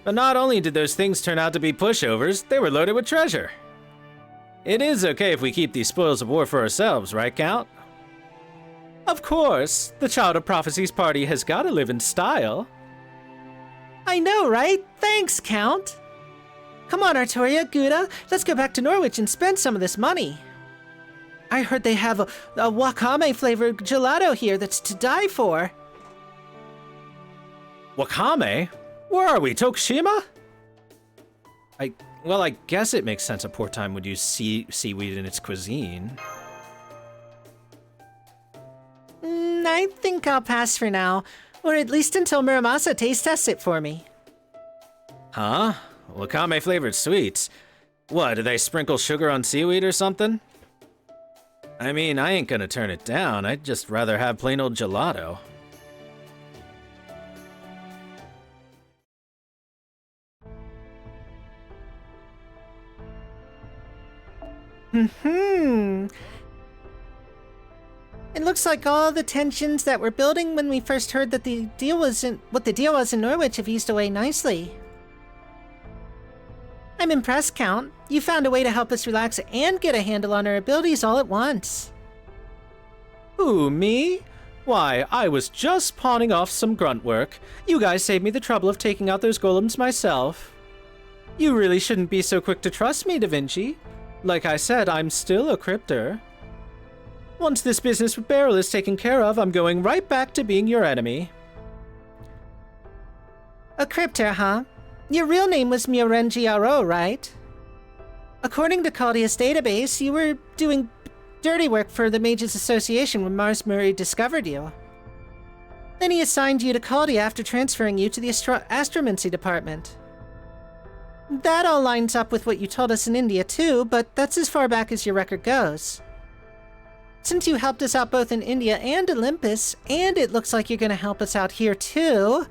[SPEAKER 1] But not only did those things turn out to be pushovers, they were loaded with treasure. It is okay if we keep these spoils of war for ourselves, right, Count? Of course, the Child of Prophecy's party has got to live in style.
[SPEAKER 3] I know, right? Thanks, Count. Come on, Artoria, Gouda, let's go back to Norwich and spend some of this money. I heard they have a wakame-flavored gelato here that's to die for.
[SPEAKER 1] Wakame? Where are we, Tokushima? Well, I guess it makes sense a port time would use seaweed in its cuisine.
[SPEAKER 3] I think I'll pass for now, or at least until Muramasa taste tests it for me.
[SPEAKER 1] Huh? Wakame-flavored sweets? What, do they sprinkle sugar on seaweed or something? I mean, I ain't gonna turn it down. I'd just rather have plain old gelato.
[SPEAKER 3] It looks like all the tensions that were building when we first heard that what the deal was in Norwich have eased away nicely. I'm impressed, Count. You found a way to help us relax and get a handle on our abilities all at once.
[SPEAKER 1] Who, me? Why, I was just pawning off some grunt work. You guys saved me the trouble of taking out those golems myself. You really shouldn't be so quick to trust me, Da Vinci. Like I said, I'm still a crypter. Once this business with Beryl is taken care of, I'm going right back to being your enemy.
[SPEAKER 3] A crypter, huh? Your real name was Myorenji Aro, right? According to Caldia's database, you were doing dirty work for the Mages Association when Mars Murray discovered you. Then he assigned you to Caldia after transferring you to the Astromancy department. That all lines up with what you told us in India too, but that's as far back as your record goes. Since you helped us out both in India and Olympus, and it looks like you're going to help us out here too,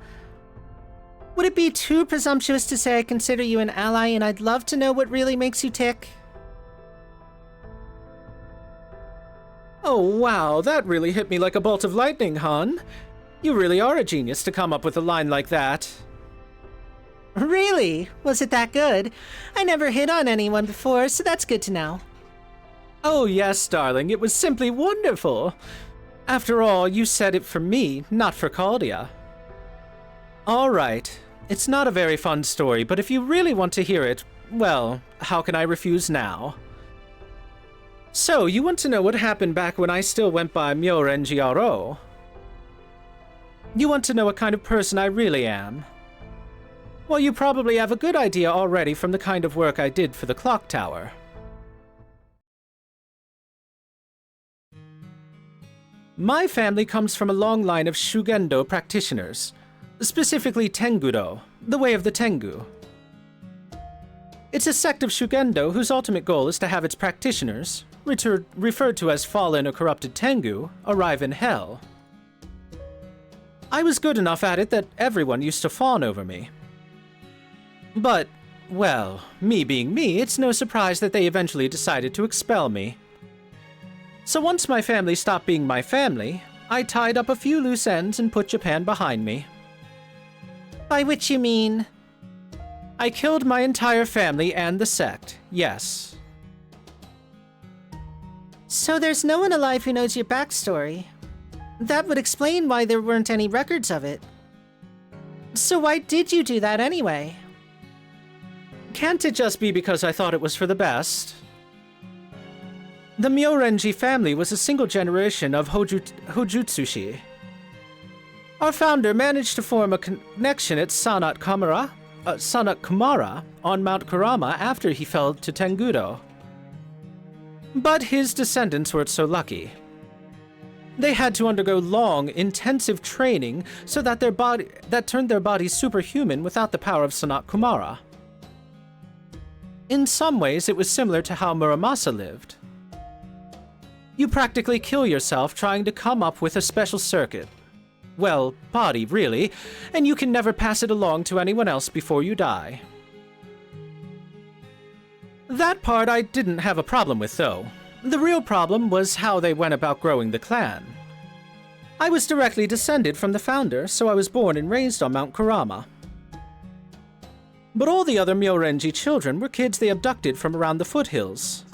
[SPEAKER 3] would it be too presumptuous to say I consider you an ally and I'd love to know what really makes you tick?
[SPEAKER 1] Oh wow, that really hit me like a bolt of lightning, hon. You really are a genius to come up with a line like that.
[SPEAKER 3] Really? Was it that good? I never hit on anyone before, so that's good to know.
[SPEAKER 1] Oh yes, darling, it was simply wonderful. After all, you said it for me, not for Caldia. All right. It's not a very fun story, but if you really want to hear it, well, how can I refuse now?
[SPEAKER 3] So, you want to know what happened back when I still went by Myorenjiaro? You want to know what kind of person I really am? Well, you probably have a good idea already from the kind of work I did for the clock tower. My family comes from a long line of Shugendo practitioners, specifically Tengudo, the way of the Tengu. It's a sect of Shugendo whose ultimate goal is to have its practitioners, referred to as fallen or corrupted Tengu, arrive in hell. I was good enough at it that everyone used to fawn over me. But, well, me being me, it's no surprise that they eventually decided to expel me. So once my family stopped being my family, I tied up a few loose ends and put Japan behind me. By which you mean? I killed my entire family and the sect, yes. So there's no one alive who knows your backstory. That would explain why there weren't any records of it. So why did you do that anyway? Can't it just be because I thought it was for the best? The Myorenji family was a single generation of Hojutsushi. Our founder managed to form a connection at Sanat Kumara on Mount Kurama after he fell to Tengudo. But his descendants weren't so lucky. They had to undergo long, intensive training so that turned their bodies superhuman without the power of Sanat Kumara. In some ways, it was similar to how Muramasa lived. You practically kill yourself trying to come up with a special circuit. Well, body, really, and you can never pass it along to anyone else before you die. That part I didn't have a problem with, though. The real problem was how they went about growing the clan. I was directly descended from the founder, so I was born and raised on Mount Kurama. But all the other Myorenji children were kids they abducted from around the foothills.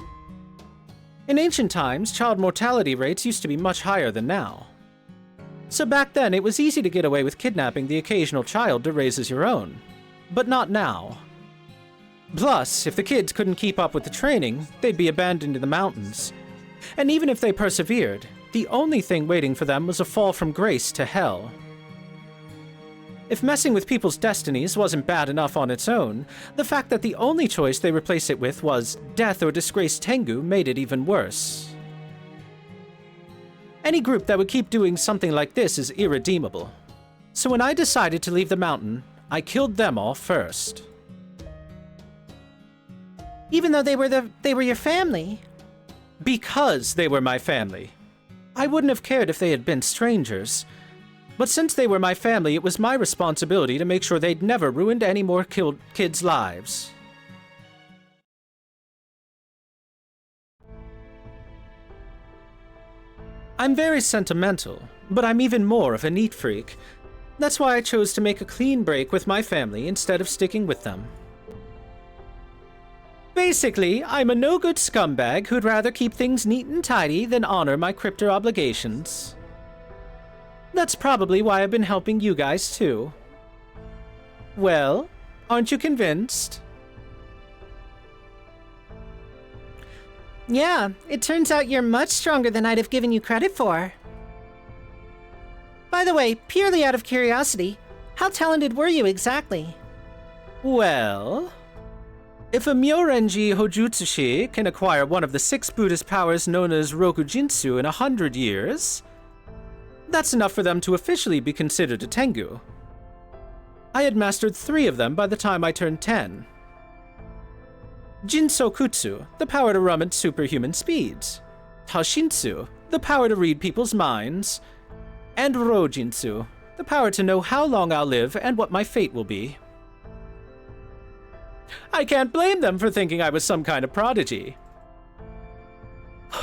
[SPEAKER 3] In ancient times, child mortality rates used to be much higher than now. So back then, it was easy to get away with kidnapping the occasional child to raise as your own. But not now. Plus, if the kids couldn't keep up with the training, they'd be abandoned in the mountains. And even if they persevered, the only thing waiting for them was a fall from grace to hell. If messing with people's destinies wasn't bad enough on its own, the fact that the only choice they replaced it with was death or disgraced Tengu made it even worse. Any group that would keep doing something like this is irredeemable. So when I decided to leave the mountain, I killed them all first. Even though they were your family? Because they were my family. I wouldn't have cared if they had been strangers. But since they were my family, it was my responsibility to make sure they'd never ruined any more kids' lives. I'm very sentimental, but I'm even more of a neat freak. That's why I chose to make a clean break with my family instead of sticking with them. Basically, I'm a no-good scumbag who'd rather keep things neat and tidy than honor my crypto obligations. That's probably why I've been helping you guys too. Well, aren't you convinced? Yeah, it turns out you're much stronger than I'd have given you credit for. By the way, purely out of curiosity, how talented were you exactly? Well, if a Myorenji Hojutsushi can acquire one of the 6 Buddhist powers known as Rokujinsu in 100 years, that's enough for them to officially be considered a Tengu. I had mastered 3 of them by the time I turned 10. Jinsokutsu, the power to run at superhuman speeds. Tashinsu, the power to read people's minds. And Rojinsu, the power to know how long I'll live and what my fate will be. I can't blame them for thinking I was some kind of prodigy.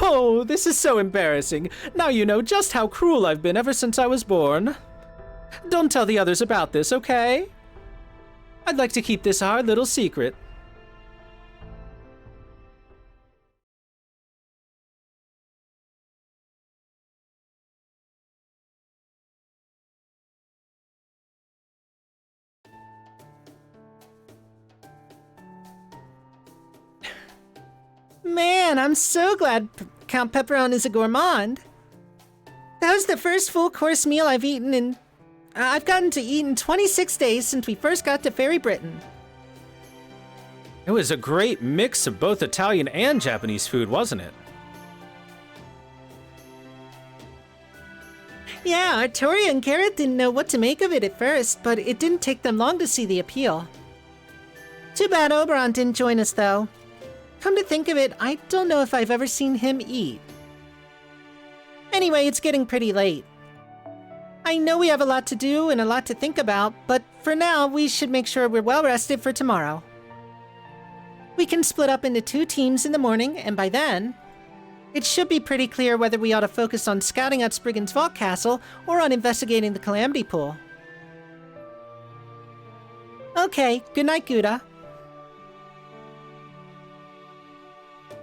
[SPEAKER 3] Oh, this is so embarrassing. Now you know just how cruel I've been ever since I was born. Don't tell the others about this, okay? I'd like to keep this our little secret. Man, I'm so glad Count Pepperon is a gourmand. That was the first full-course meal I've eaten in... I've gotten to eat in 26 days since we first got to Fairy Britain.
[SPEAKER 1] It was a great mix of both Italian and Japanese food, wasn't it?
[SPEAKER 3] Yeah, Arturia and Garrett didn't know what to make of it at first, but it didn't take them long to see the appeal. Too bad Oberon didn't join us, though. Come to think of it, I don't know if I've ever seen him eat. Anyway, it's getting pretty late. I know we have a lot to do and a lot to think about, but for now, we should make sure we're well rested for tomorrow. We can split up into 2 teams in the morning, and by then, it should be pretty clear whether we ought to focus on scouting out Spriggan's Vault Castle or on investigating the Calamity Pool. Okay, good night, Gouda.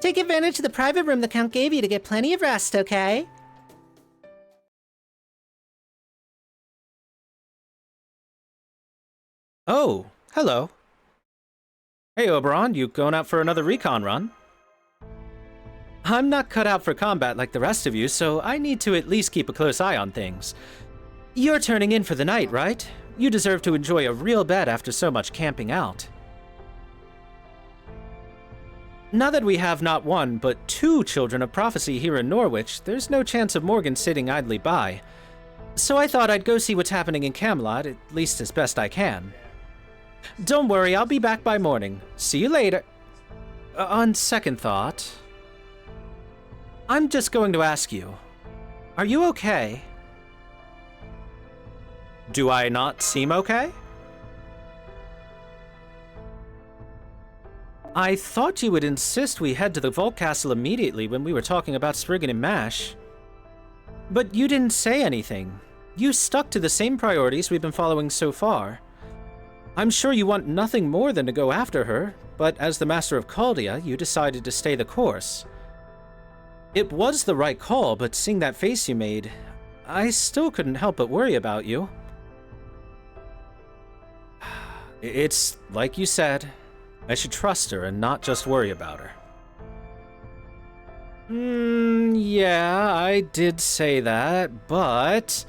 [SPEAKER 3] Take advantage of the private room the Count gave you to get plenty of rest, okay?
[SPEAKER 1] Oh, hello. Hey, Oberon, you going out for another recon run? I'm not cut out for combat like the rest of you, so I need to at least keep a close eye on things. You're turning in for the night, right? You deserve to enjoy a real bed after so much camping out. Now that we have not 1, but 2 Children of Prophecy here in Norwich, there's no chance of Morgan sitting idly by. So I thought I'd go see what's happening in Camelot, at least as best I can. Don't worry, I'll be back by morning. See you later. On second thought, I'm just going to ask you, are you okay? Do I not seem okay? I thought you would insist we head to the Vault Castle immediately when we were talking about Spriggan and Mash. But you didn't say anything. You stuck to the same priorities we've been following so far. I'm sure you want nothing more than to go after her, but as the Master of Chaldea, you decided to stay the course. It was the right call, but seeing that face you made, I still couldn't help but worry about you. It's like you said, I should trust her and not just worry about her. Yeah, I did say that, but...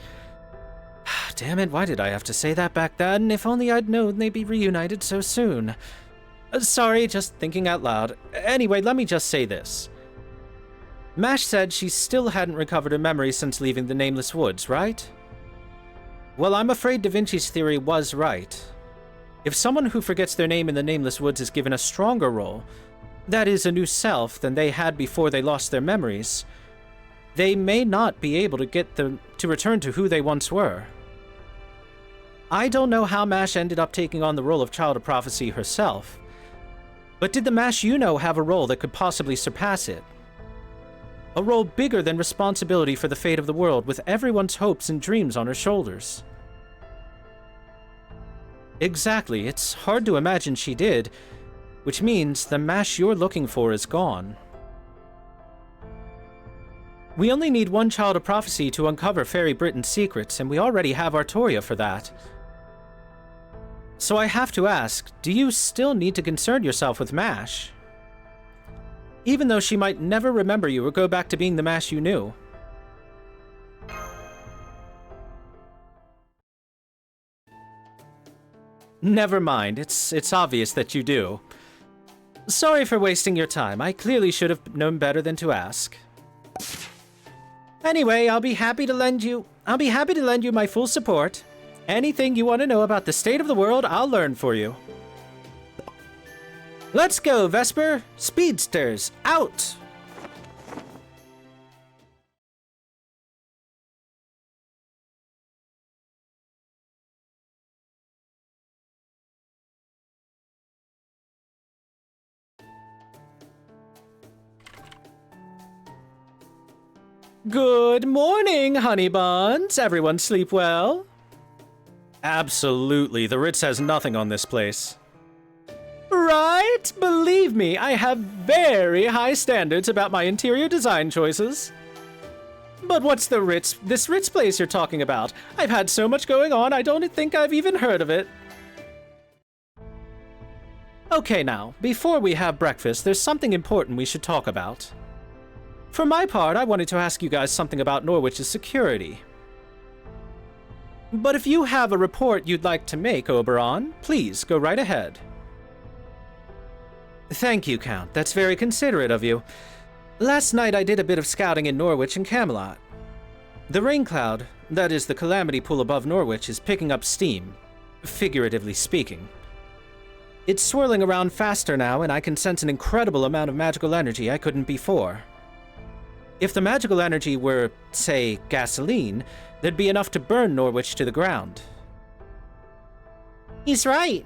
[SPEAKER 1] Damn it, why did I have to say that back then? If only I'd known they'd be reunited so soon. Sorry, just thinking out loud. Anyway, let me just say this. Mash said she still hadn't recovered her memory since leaving the Nameless Woods, right? Well, I'm afraid Da Vinci's theory was right. If someone who forgets their name in the Nameless Woods is given a stronger role, that is, a new self, than they had before they lost their memories, they may not be able to get them to return to who they once were. I don't know how Mash ended up taking on the role of Child of Prophecy herself, but did the Mash you know have a role that could possibly surpass it? A role bigger than responsibility for the fate of the world, with everyone's hopes and dreams on her shoulders? Exactly, it's hard to imagine she did, which means the Mash you're looking for is gone. We only need 1 Child of Prophecy to uncover Fairy Britain's secrets, and we already have Arturia for that. So I have to ask, do you still need to concern yourself with Mash? Even though she might never remember you or go back to being the Mash you knew. Never mind, it's obvious that you do. Sorry for wasting your time. I clearly should have known better than to ask. Anyway, I'll be happy to lend you my full support. Anything you want to know about the state of the world, I'll learn for you. Let's go, Vesper! Speedsters, out! Good morning, honey buns. Everyone sleep well? Absolutely. The Ritz has nothing on this place. Right? Believe me, I have very high standards about my interior design choices. But what's this Ritz place you're talking about? I've had so much going on, I don't think I've even heard of it. Okay now, before we have breakfast, there's something important we should talk about. For my part, I wanted to ask you guys something about Norwich's security. But if you have a report you'd like to make, Oberon, please go right ahead. Thank you, Count. That's very considerate of you. Last night I did a bit of scouting in Norwich and Camelot. The rain cloud, that is the calamity pool above Norwich, is picking up steam, figuratively speaking. It's swirling around faster now, and I can sense an incredible amount of magical energy I couldn't before. If the magical energy were, say, gasoline, there'd be enough to burn Norwich to the ground.
[SPEAKER 3] He's right.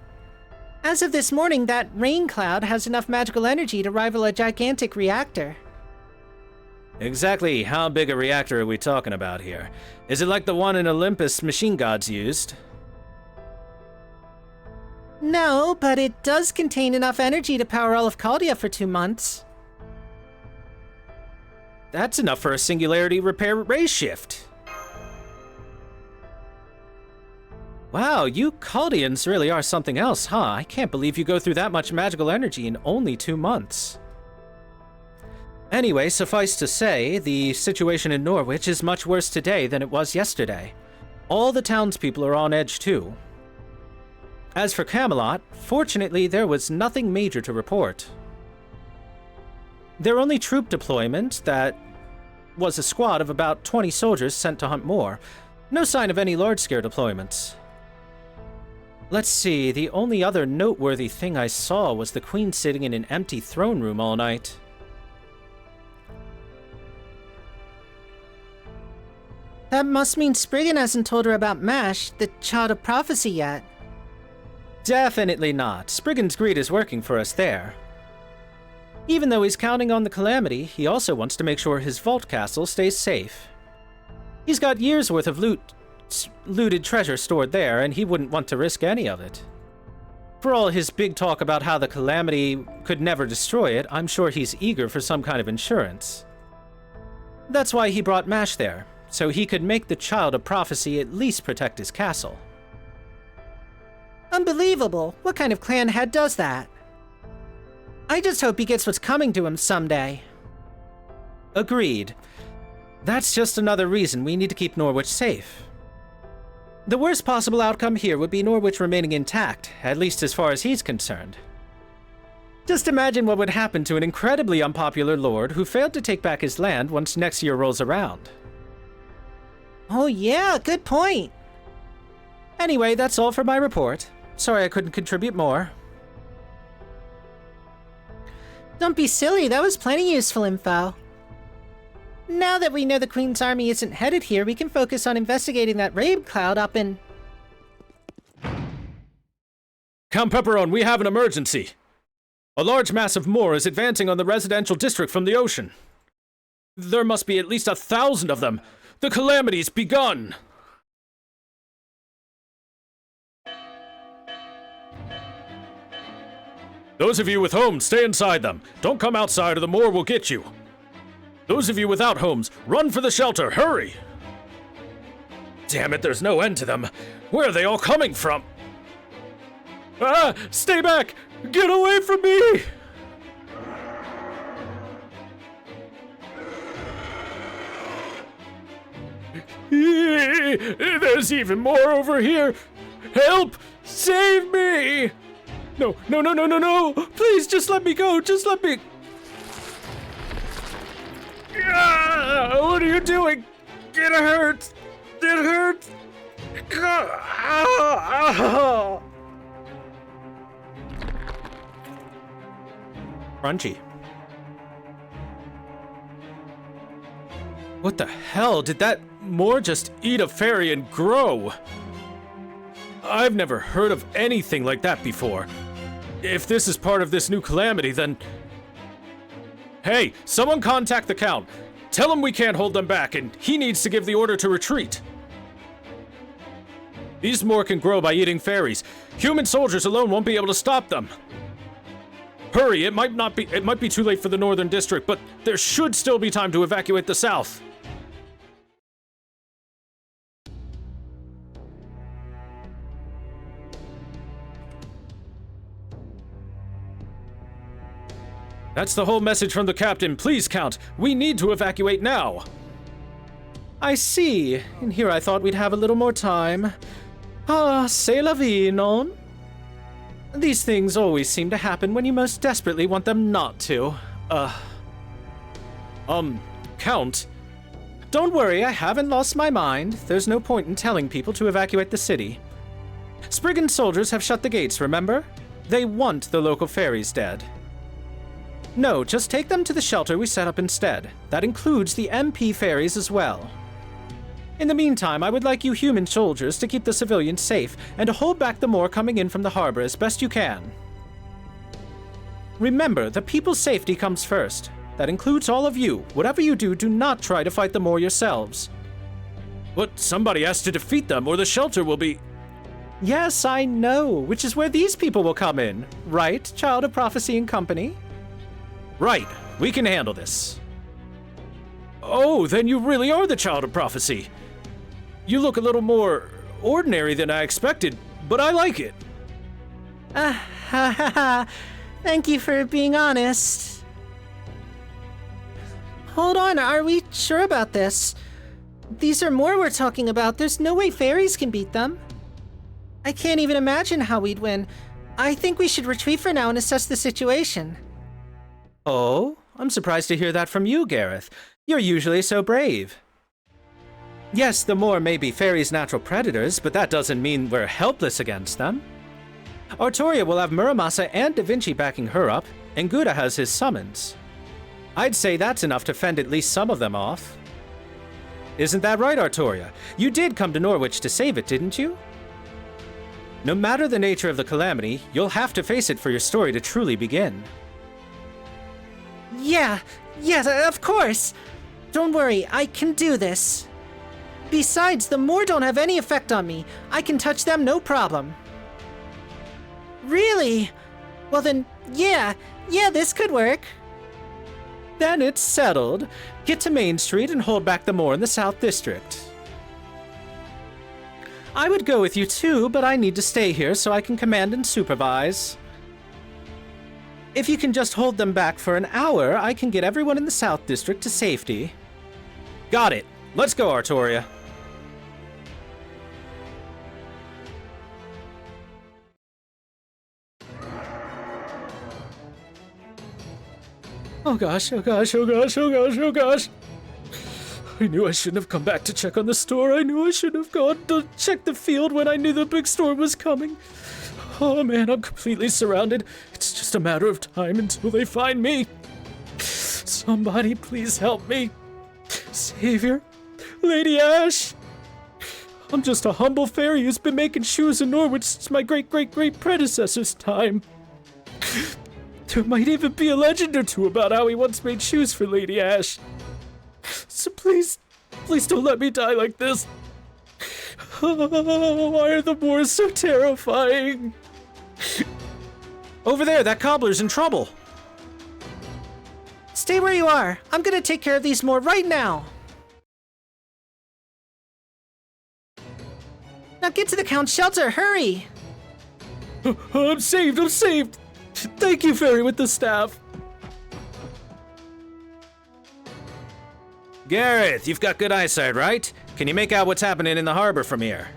[SPEAKER 3] As of this morning, that rain cloud has enough magical energy to rival a gigantic reactor.
[SPEAKER 1] Exactly how big a reactor are we talking about here? Is it like the one in Olympus machine gods used?
[SPEAKER 3] No, but it does contain enough energy to power all of Caldia for 2 months.
[SPEAKER 1] That's enough for a singularity repair ray shift. Wow, you Caldians really are something else, huh? I can't believe you go through that much magical energy in only 2 months. Anyway, suffice to say, the situation in Norwich is much worse today than it was yesterday. All the townspeople are on edge too. As for Camelot, fortunately there was nothing major to report. Their only troop deployment, that was a squad of about 20 soldiers sent to hunt more. No sign of any large-scale deployments. Let's see, the only other noteworthy thing I saw was the Queen sitting in an empty throne room all night.
[SPEAKER 3] That must mean Spriggan hasn't told her about Mash, the child of prophecy, yet.
[SPEAKER 1] Definitely not. Spriggan's greed is working for us there. Even though he's counting on the calamity, he also wants to make sure his vault castle stays safe. He's got years' worth of looted treasure stored there, and he wouldn't want to risk any of it. For all his big talk about how the calamity could never destroy it, I'm sure he's eager for some kind of insurance. That's why he brought Mash there, so he could make the child of prophecy at least protect his castle.
[SPEAKER 3] Unbelievable. What kind of clan head does that? I just hope he gets what's coming to him someday.
[SPEAKER 1] Agreed. That's just another reason we need to keep Norwich safe. The worst possible outcome here would be Norwich remaining intact, at least as far as he's concerned. Just imagine what would happen to an incredibly unpopular lord who failed to take back his land once next year rolls around.
[SPEAKER 3] Oh yeah, good point.
[SPEAKER 1] Anyway, that's all for my report. Sorry I couldn't contribute more.
[SPEAKER 3] Don't be silly, that was plenty useful info. Now that we know the Queen's army isn't headed here, we can focus on investigating that rain cloud up in...
[SPEAKER 2] Count Pepperone, we have an emergency. A large mass of Moor is advancing on the residential district from the ocean. There must be at least 1,000 of them. The calamity's begun. Those of you with homes, stay inside them. Don't come outside or the Moor will get you. Those of you without homes, run for the shelter, hurry! Damn it, there's no end to them. Where are they all coming from? Ah, stay back! Get away from me! There's even more over here! Help! Save me! No, no, no, no, no, no! Please, just let me go! Just let me... What are you doing? It hurts! It hurts!
[SPEAKER 1] Crunchy. What the hell? Did that Moor just eat a fairy and grow? I've never heard of anything like that before. If this is part of this new calamity, then... Hey, someone contact the Count. Tell him we can't hold them back, and he needs to give the order to retreat. These Moor can grow by eating fairies. Human soldiers alone won't be able to stop them. Hurry, it might be too late for the Northern District, but there should still be time to evacuate the South.
[SPEAKER 2] That's the whole message from the captain. Please, Count. We need to evacuate now.
[SPEAKER 1] I see. And here I thought we'd have a little more time. Ah, c'est la vie, non? These things always seem to happen when you most desperately want them not to.
[SPEAKER 2] Count?
[SPEAKER 1] Don't worry, I haven't lost my mind. There's no point in telling people to evacuate the city. Spriggan soldiers have shut the gates, remember? They want the local fairies dead. No, just take them to the shelter we set up instead. That includes the MP fairies as well. In the meantime, I would like you human soldiers to keep the civilians safe and to hold back the more coming in from the harbor as best you can. Remember, the people's safety comes first. That includes all of you. Whatever you do, do not try to fight the more yourselves.
[SPEAKER 2] But somebody has to defeat them or the shelter will be...
[SPEAKER 1] Yes, I know, which is where these people will come in. Right, Child of Prophecy and Company?
[SPEAKER 2] Right, we can handle this. Oh, then you really are the Child of Prophecy. You look a little more ordinary than I expected, but I like it.
[SPEAKER 3] Thank you for being honest. Hold on, are we sure about this? These are more we're talking about. There's no way fairies can beat them. I can't even imagine how we'd win. I think we should retreat for now and assess the situation.
[SPEAKER 1] Oh, I'm surprised to hear that from you, Gareth. You're usually so brave. Yes, the Moor may be fairies' natural predators, but that doesn't mean we're helpless against them. Artoria will have Muramasa and Da Vinci backing her up, and Gouda has his summons. I'd say that's enough to fend at least some of them off. Isn't that right, Artoria? You did come to Norwich to save it, didn't you? No matter the nature of the calamity, you'll have to face it for your story to truly begin.
[SPEAKER 3] Yeah, yes, of course. Don't worry, I can do this. Besides, the Moor don't have any effect on me. I can touch them no problem. Really? Well then, yeah, this could work.
[SPEAKER 1] Then it's settled. Get to Main Street and hold back the Moor in the South District. I would go with you too, but I need to stay here so I can command and supervise. If you can just hold them back for an hour, I can get everyone in the South District to safety.
[SPEAKER 2] Got it. Let's go, Artoria.
[SPEAKER 1] Oh gosh, oh gosh, oh gosh, oh gosh, oh gosh.
[SPEAKER 2] I knew I shouldn't have come back to check on the store. I knew I should have gone to check the field when I knew the big storm was coming. Oh man, I'm completely surrounded. It's just a matter of time until they find me. Somebody please help me. Savior, Lady Ash. I'm just a humble fairy who's been making shoes in Norwich since my great-great-great predecessor's time. There might even be a legend or two about how he once made shoes for Lady Ash. So please don't let me die like this. Oh, why are the Moors so terrifying?
[SPEAKER 1] Over there, that cobbler's in trouble.
[SPEAKER 3] Stay where you are. I'm gonna take care of these Moor right now. Now get to the Count's shelter, hurry!
[SPEAKER 2] I'm saved. Thank you, fairy with the staff.
[SPEAKER 1] Gareth, you've got good eyesight, right? Can you make out what's happening in the harbor from here?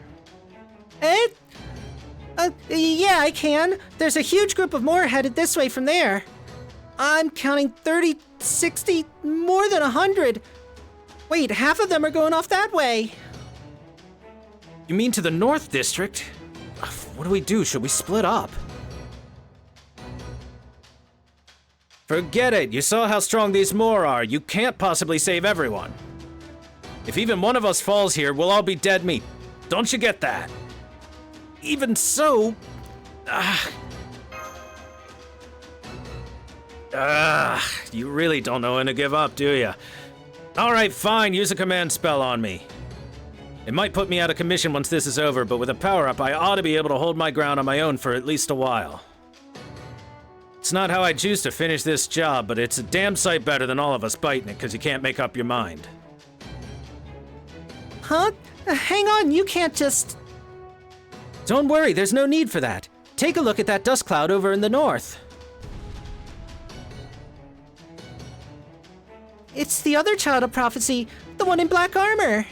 [SPEAKER 3] Yeah, I can. There's a huge group of Moor headed this way from there. I'm counting 30, 60, more than 100. Wait, half of them are going off that way.
[SPEAKER 1] You mean to the North District? What do we do? Should we split up? Forget it. You saw how strong these Moor are. You can't possibly save everyone. If even one of us falls here, we'll all be dead meat. Don't you get that? Even so... you really don't know when to give up, do you? Alright, fine. Use a command spell on me. It might put me out of commission once this is over, but with a power-up, I ought to be able to hold my ground on my own for at least a while. It's not how I choose to finish this job, but it's a damn sight better than all of us biting it because you can't make up your mind.
[SPEAKER 3] Huh? Hang on, you can't just...
[SPEAKER 1] Don't worry, there's no need for that. Take a look at that dust cloud over in the north.
[SPEAKER 3] It's the other child of prophecy, the one in black armor.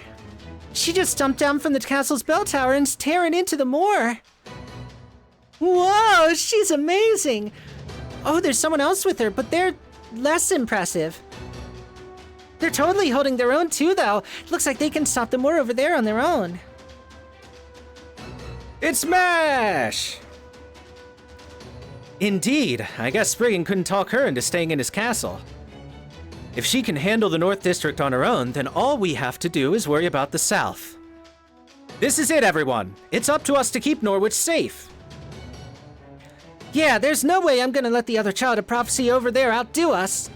[SPEAKER 3] She just jumped down from the castle's bell tower and is tearing into the moor. Whoa, she's amazing. Oh, there's someone else with her, but they're less impressive. They're totally holding their own too, though. Looks like they can stop the moor over there on their own.
[SPEAKER 1] It's Mash! Indeed, I guess Spriggan couldn't talk her into staying in his castle. If she can handle the North District on her own, then all we have to do is worry about the South. This is it, everyone. It's up to us to keep Norwich safe.
[SPEAKER 3] Yeah, there's no way I'm gonna let the other child of prophecy over there outdo us.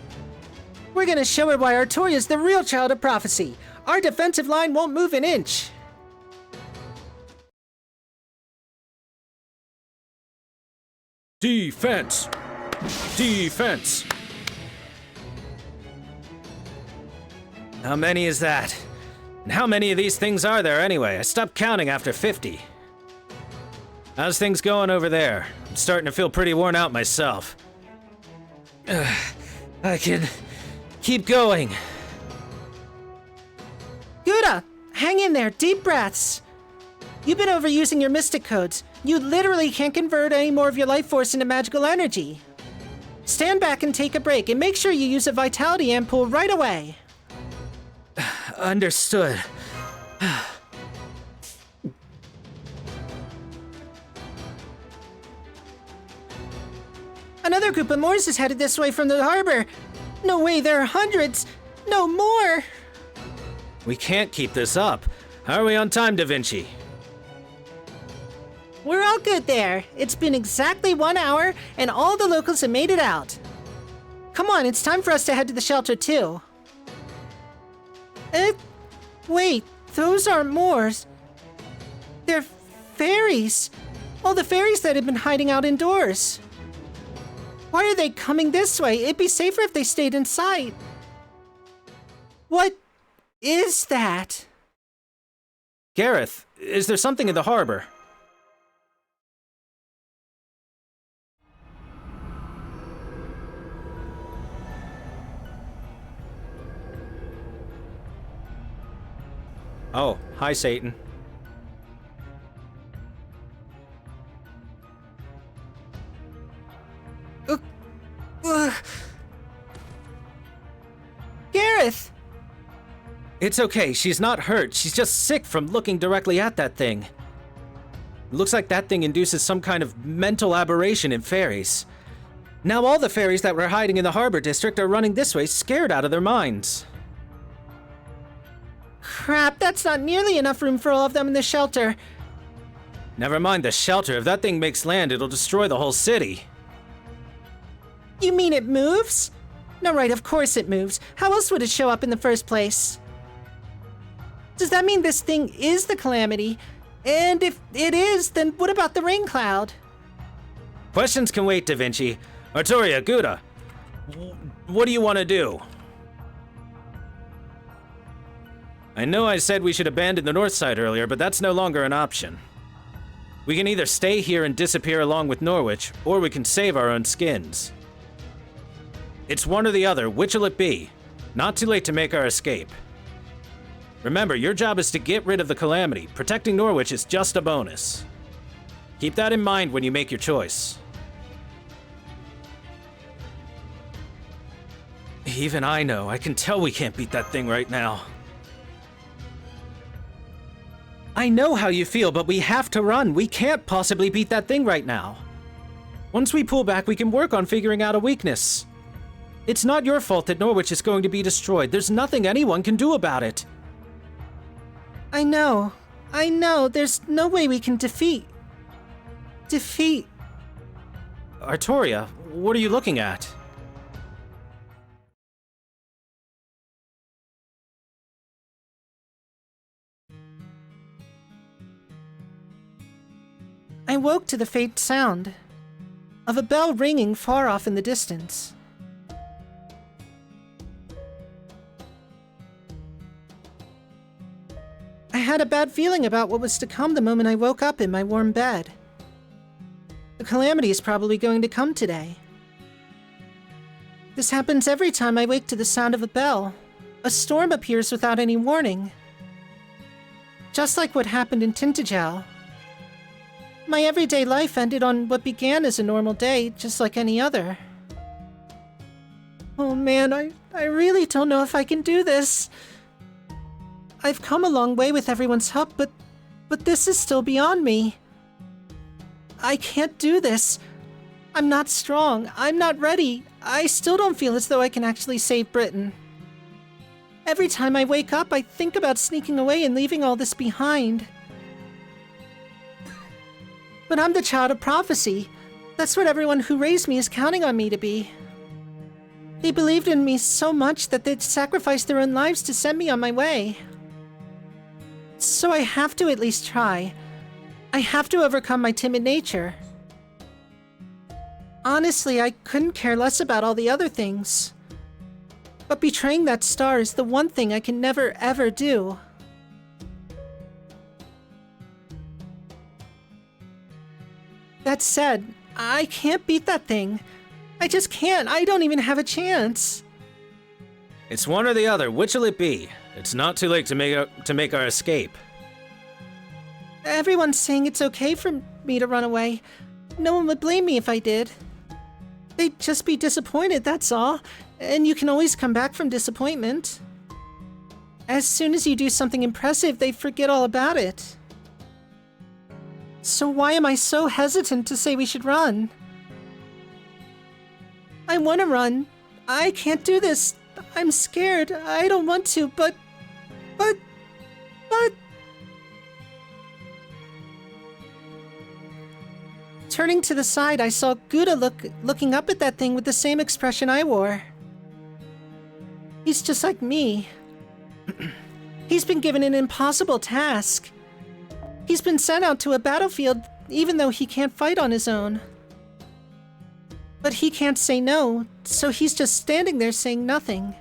[SPEAKER 3] We're gonna show her why Artoria's the real child of prophecy. Our defensive line won't move an inch.
[SPEAKER 2] Defense! Defense!
[SPEAKER 1] How many is that? And how many of these things are there anyway? I stopped counting after 50. How's things going over there? I'm starting to feel pretty worn out myself. I can keep going.
[SPEAKER 3] Gouda, hang in there, deep breaths. You've been overusing your mystic codes. You literally can't convert any more of your life force into magical energy. Stand back and take a break, and make sure you use a vitality ampoule right away.
[SPEAKER 1] Understood.
[SPEAKER 3] Another group of Moors is headed this way from the harbor. No way, there are hundreds. No more.
[SPEAKER 1] We can't keep this up. How are we on time, Da Vinci?
[SPEAKER 3] We're all good there. It's been exactly 1 hour, and all the locals have made it out. Come on, it's time for us to head to the shelter, too. Wait, those aren't Moors. They're fairies. All the fairies that have been hiding out indoors. Why are they coming this way? It'd be safer if they stayed inside. What is that?
[SPEAKER 1] Gareth, is there something in the harbor? Oh, hi, Satan.
[SPEAKER 3] Gareth!
[SPEAKER 1] It's okay, she's not hurt. She's just sick from looking directly at that thing. It looks like that thing induces some kind of mental aberration in fairies. Now all the fairies that were hiding in the harbor district are running this way, scared out of their minds.
[SPEAKER 3] Crap, that's not nearly enough room for all of them in the shelter.
[SPEAKER 1] Never mind the shelter. If that thing makes land, it'll destroy the whole city.
[SPEAKER 3] You mean it moves? No, right, of course it moves. How else would it show up in the first place? Does that mean this thing is the Calamity? And if it is, then what about the rain cloud?
[SPEAKER 1] Questions can wait, Da Vinci. Artoria, Gouda, what do you want to do? I know I said we should abandon the north side earlier, but that's no longer an option. We can either stay here and disappear along with Norwich, or we can save our own skins. It's one or the other. Which'll it be? Not too late to make our escape. Remember, your job is to get rid of the Calamity. Protecting Norwich is just a bonus. Keep that in mind when you make your choice. Even I know. I can tell we can't beat that thing right now. I know how you feel, but we have to run. We can't possibly beat that thing right now. Once we pull back, we can work on figuring out a weakness. It's not your fault that Norwich is going to be destroyed. There's nothing anyone can do about it.
[SPEAKER 3] I know. There's no way we can defeat.
[SPEAKER 1] Artoria, what are you looking at?
[SPEAKER 3] I woke to the faint sound of a bell ringing far off in the distance. I had a bad feeling about what was to come the moment I woke up in my warm bed. The Calamity is probably going to come today. This happens every time I wake to the sound of a bell. a storm appears without any warning. Just like what happened in Tintagel. My everyday life ended on what began as a normal day, just like any other. Oh man, I really don't know if I can do this. I've come a long way with everyone's help, but this is still beyond me. I can't do this. I'm not strong. I'm not ready. I still don't feel as though I can actually save Britain. Every time I wake up, I think about sneaking away and leaving all this behind. But I'm the child of prophecy. That's what everyone who raised me is counting on me to be. They believed in me so much that they'd sacrifice their own lives to send me on my way. So I have to at least try. I have to overcome my timid nature. Honestly, I couldn't care less about all the other things. But betraying that star is the one thing I can never ever do. That said, I can't beat that thing. I just can't. I don't even have a chance.
[SPEAKER 1] It's one or the other. Which'll it be? It's not too late to make our escape.
[SPEAKER 3] Everyone's saying it's okay for me to run away. No one would blame me if I did. They'd just be disappointed, that's all. And you can always come back from disappointment. As soon as you do something impressive, they forget all about it. So why am I so hesitant to say we should run? I want to run. I can't do this. I'm scared. I don't want to, but... Turning to the side, I saw Gouda looking up at that thing with the same expression I wore. He's just like me. He's been given an impossible task. He's been sent out to a battlefield even though he can't fight on his own. But he can't say no, so he's just standing there saying nothing.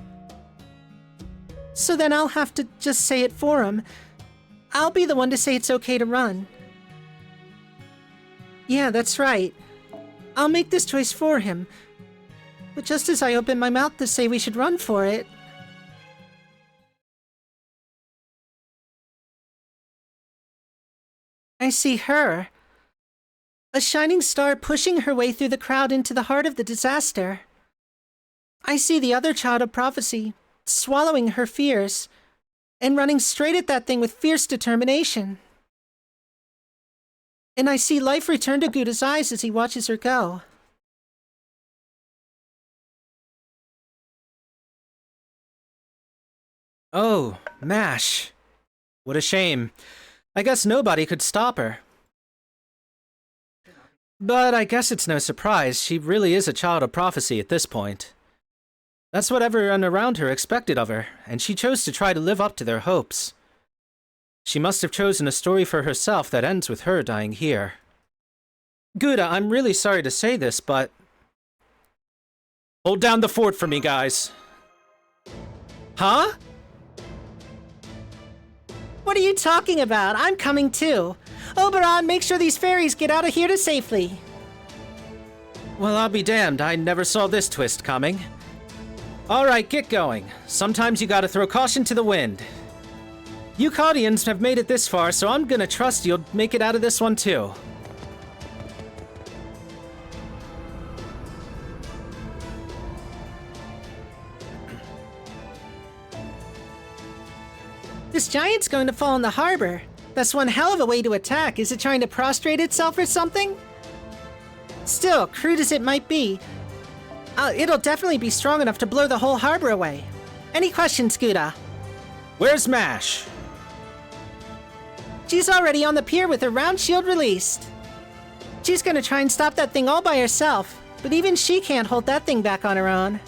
[SPEAKER 3] So then I'll have to just say it for him. I'll be the one to say it's okay to run. Yeah, that's right. I'll make this choice for him. But just as I open my mouth to say we should run for it... I see her. A shining star pushing her way through the crowd into the heart of the disaster. I see the other child of prophecy, swallowing her fears, and running straight at that thing with fierce determination. And I see life return to Gouda's eyes as he watches her go.
[SPEAKER 1] Oh, Mash. What a shame. I guess nobody could stop her. But I guess it's no surprise, she really is a child of prophecy at this point. That's what everyone around her expected of her, and she chose to try to live up to their hopes. She must have chosen a story for herself that ends with her dying here. Gouda, I'm really sorry to say this, but... Hold down the fort for me, guys. Huh?
[SPEAKER 3] What are you talking about? I'm coming too. Oberon, make sure these fairies get out of here safely.
[SPEAKER 1] Well, I'll be damned. I never saw this twist coming. Alright, get going. Sometimes you gotta throw caution to the wind. You Caudians have made it this far, so I'm gonna trust you'll make it out of this one too.
[SPEAKER 3] This giant's going to fall in the harbor. That's one hell of a way to attack. Is it trying to prostrate itself or something? Still, crude as it might be, it'll definitely be strong enough to blow the whole harbor away. Any questions, Gouda?
[SPEAKER 1] Where's Mash?
[SPEAKER 3] She's already on the pier with her round shield released. She's gonna try and stop that thing all by herself, but even she can't hold that thing back on her own.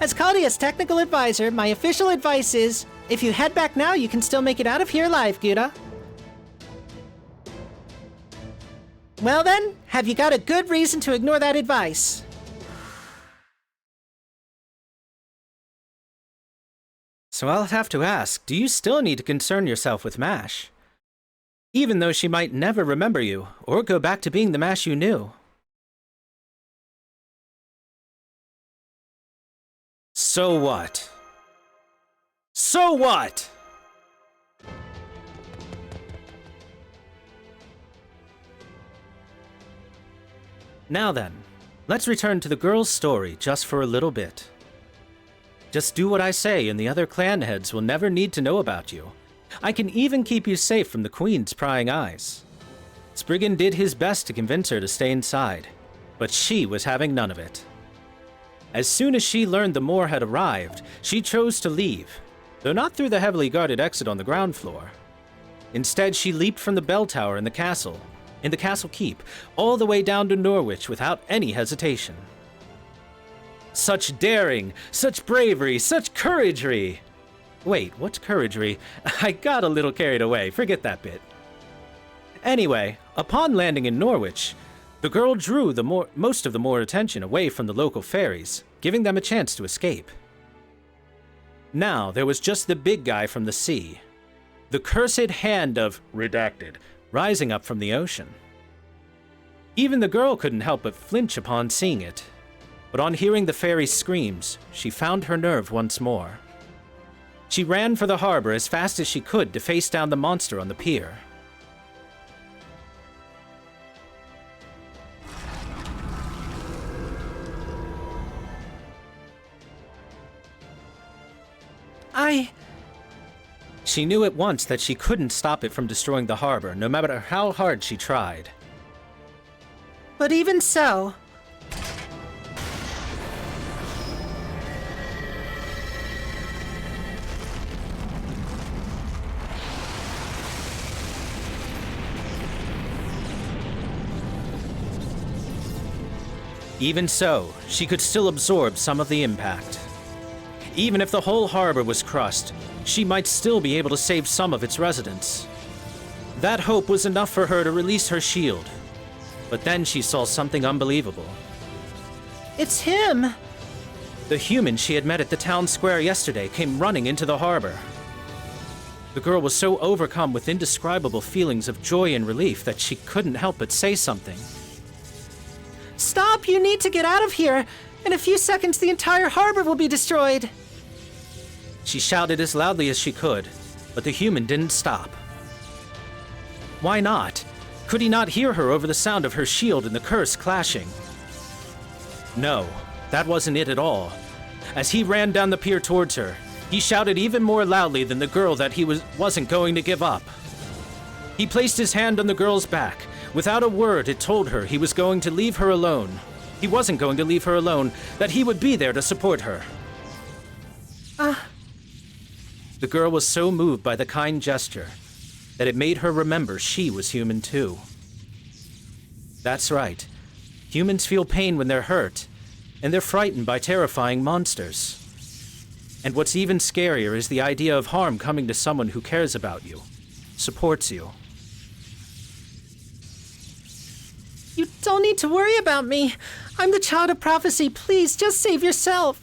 [SPEAKER 3] As Caldia's technical advisor, my official advice is, if you head back now, you can still make it out of here alive, Gouda. Well then, have you got a good reason to ignore that advice?
[SPEAKER 1] So I'll have to ask, do you still need to concern yourself with Mash? Even though she might never remember you, or go back to being the Mash you knew. So what? So what? Now then, let's return to the girl's story just for a little bit. Just do what I say and the other clan heads will never need to know about you. I can even keep you safe from the Queen's prying eyes. Spriggan did his best to convince her to stay inside, but she was having none of it. As soon as she learned the Moor had arrived, she chose to leave, though not through the heavily guarded exit on the ground floor. Instead, she leaped from the bell tower in the castle keep, all the way down to Norwich without any hesitation. Such daring, such bravery, such couragery! Wait, what's couragery? I got a little carried away, forget that bit. Anyway, upon landing in Norwich, the girl drew most of the Moor attention away from the local fairies, giving them a chance to escape. Now, there was just the big guy from the sea, the cursed hand of Redacted, rising up from the ocean. Even the girl couldn't help but flinch upon seeing it, but on hearing the fairy's screams, she found her nerve once more. She ran for the harbor as fast as she could to face down the monster on the pier. She knew at once that she couldn't stop it from destroying the harbor, no matter how hard she tried.
[SPEAKER 3] But even so...
[SPEAKER 1] Even so, she could still absorb some of the impact. Even if the whole harbor was crushed, she might still be able to save some of its residents. That hope was enough for her to release her shield. But then she saw something unbelievable.
[SPEAKER 3] It's him!
[SPEAKER 1] The human she had met at the town square yesterday came running into the harbor. The girl was so overcome with indescribable feelings of joy and relief that she couldn't help but say something.
[SPEAKER 3] Stop! You need to get out of here! In a few seconds, the entire harbor will be destroyed!
[SPEAKER 1] She shouted as loudly as she could, but the human didn't stop. Why not? Could he not hear her over the sound of her shield and the curse clashing? No, that wasn't it at all. As he ran down the pier towards her, he shouted even more loudly than the girl that he wasn't going to give up. He placed his hand on the girl's back. Without a word, it told her he was going to leave her alone. He wasn't going to leave her alone, that he would be there to support her. The girl was so moved by the kind gesture that it made her remember she was human too. That's right. Humans feel pain when they're hurt, and they're frightened by terrifying monsters. And what's even scarier is the idea of harm coming to someone who cares about you, supports you.
[SPEAKER 3] You don't need to worry about me. I'm the child of prophecy. Please, just save yourself.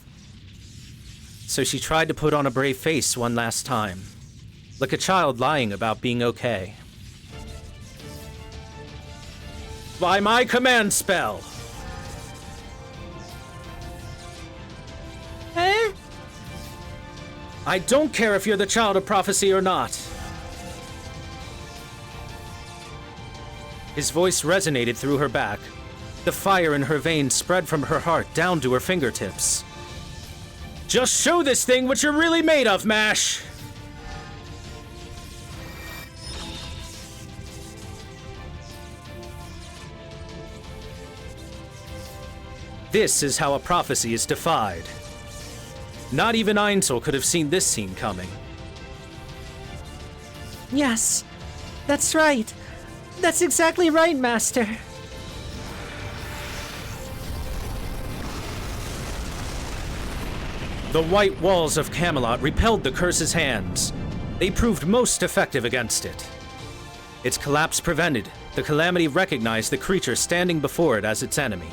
[SPEAKER 1] So she tried to put on a brave face one last time, like a child lying about being okay. By my command spell!
[SPEAKER 3] Eh?
[SPEAKER 1] I don't care if you're the child of prophecy or not. His voice resonated through her back. The fire in her veins spread from her heart down to her fingertips. Just show this thing what you're really made of, Mash! This is how a prophecy is defied. Not even Ainsel could have seen this scene coming.
[SPEAKER 3] Yes, that's right. That's exactly right, Master.
[SPEAKER 1] The white walls of Camelot repelled the curse's hands. They proved most effective against it. Its collapse prevented, the calamity recognized the creature standing before it as its enemy.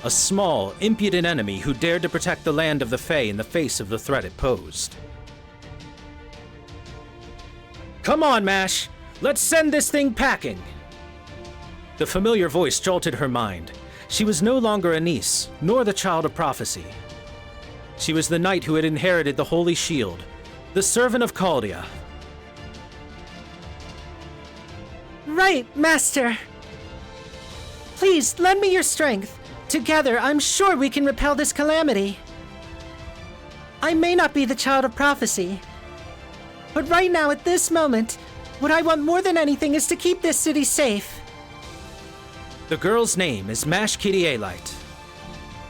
[SPEAKER 1] A small, impudent enemy who dared to protect the land of the Fae in the face of the threat it posed. Come on, Mash! Let's send this thing packing! The familiar voice jolted her mind. She was no longer a niece, nor the child of prophecy. She was the knight who had inherited the Holy Shield, The servant of Caldia.
[SPEAKER 3] Right, Master. Please, lend me your strength. Together, I'm sure we can repel this calamity. I may not be the child of prophecy, but right now, at this moment, what I want more than anything is to keep this city safe.
[SPEAKER 1] The girl's name is Mash Kidielite.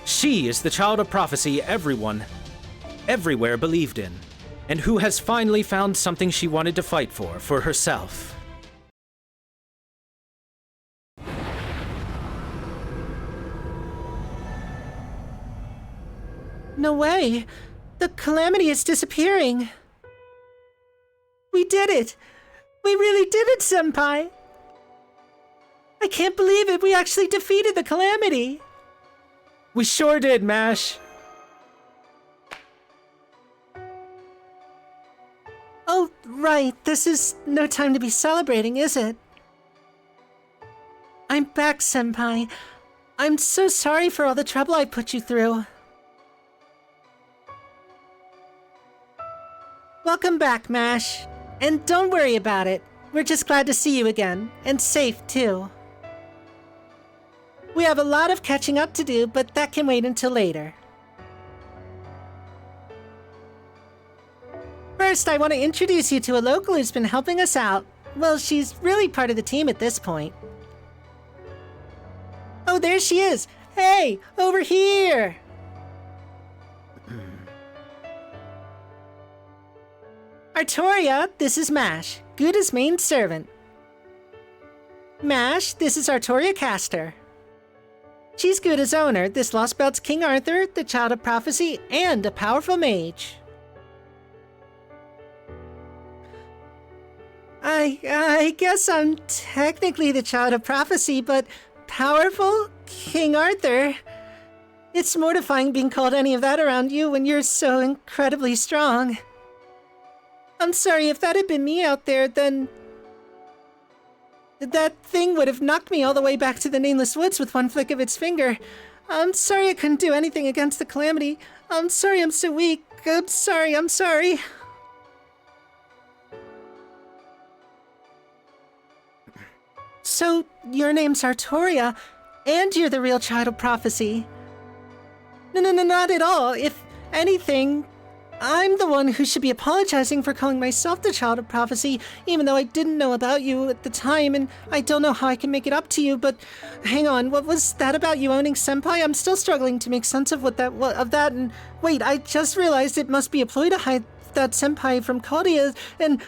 [SPEAKER 1] She is the child of prophecy everyone, everywhere believed in, and who has finally found something she wanted to fight for herself.
[SPEAKER 3] No way. The calamity is disappearing. We did it. We really did it, Senpai. I can't believe it. We actually defeated the calamity.
[SPEAKER 1] We sure did, Mash.
[SPEAKER 3] Oh, right. This is no time to be celebrating, is it? I'm back, Senpai. I'm so sorry for all the trouble I put you through. Welcome back, Mash. And don't worry about it. We're just glad to see you again. And safe, too. We have a lot of catching up to do, but that can wait until later. First, I want to introduce you to a local who's been helping us out. Well, she's really part of the team at this point. Oh, there she is! Hey, over here! Artoria, this is Mash, Gouda's main servant. Mash, this is Artoria Caster. She's Gouda's owner, this Lostbelt's King Arthur, the Child of Prophecy, and a powerful mage. I guess I'm technically the Child of Prophecy, but powerful? King Arthur? It's mortifying being called any of that around you when you're so incredibly strong. I'm sorry, if that had been me out there, then that thing would have knocked me all the way back to the Nameless Woods with one flick of its finger. I'm sorry I couldn't do anything against the calamity. I'm sorry I'm so weak. I'm sorry. So, your name's Artoria, and you're the real Child of Prophecy. No, not at all. If anything, I'm the one who should be apologizing for calling myself the Child of Prophecy, even though I didn't know about you at the time, and I don't know how I can make it up to you, but hang on, what was that about you owning Senpai? I'm still struggling to make sense of that, and wait, I just realized it must be a ploy to hide that Senpai from Claudia, and...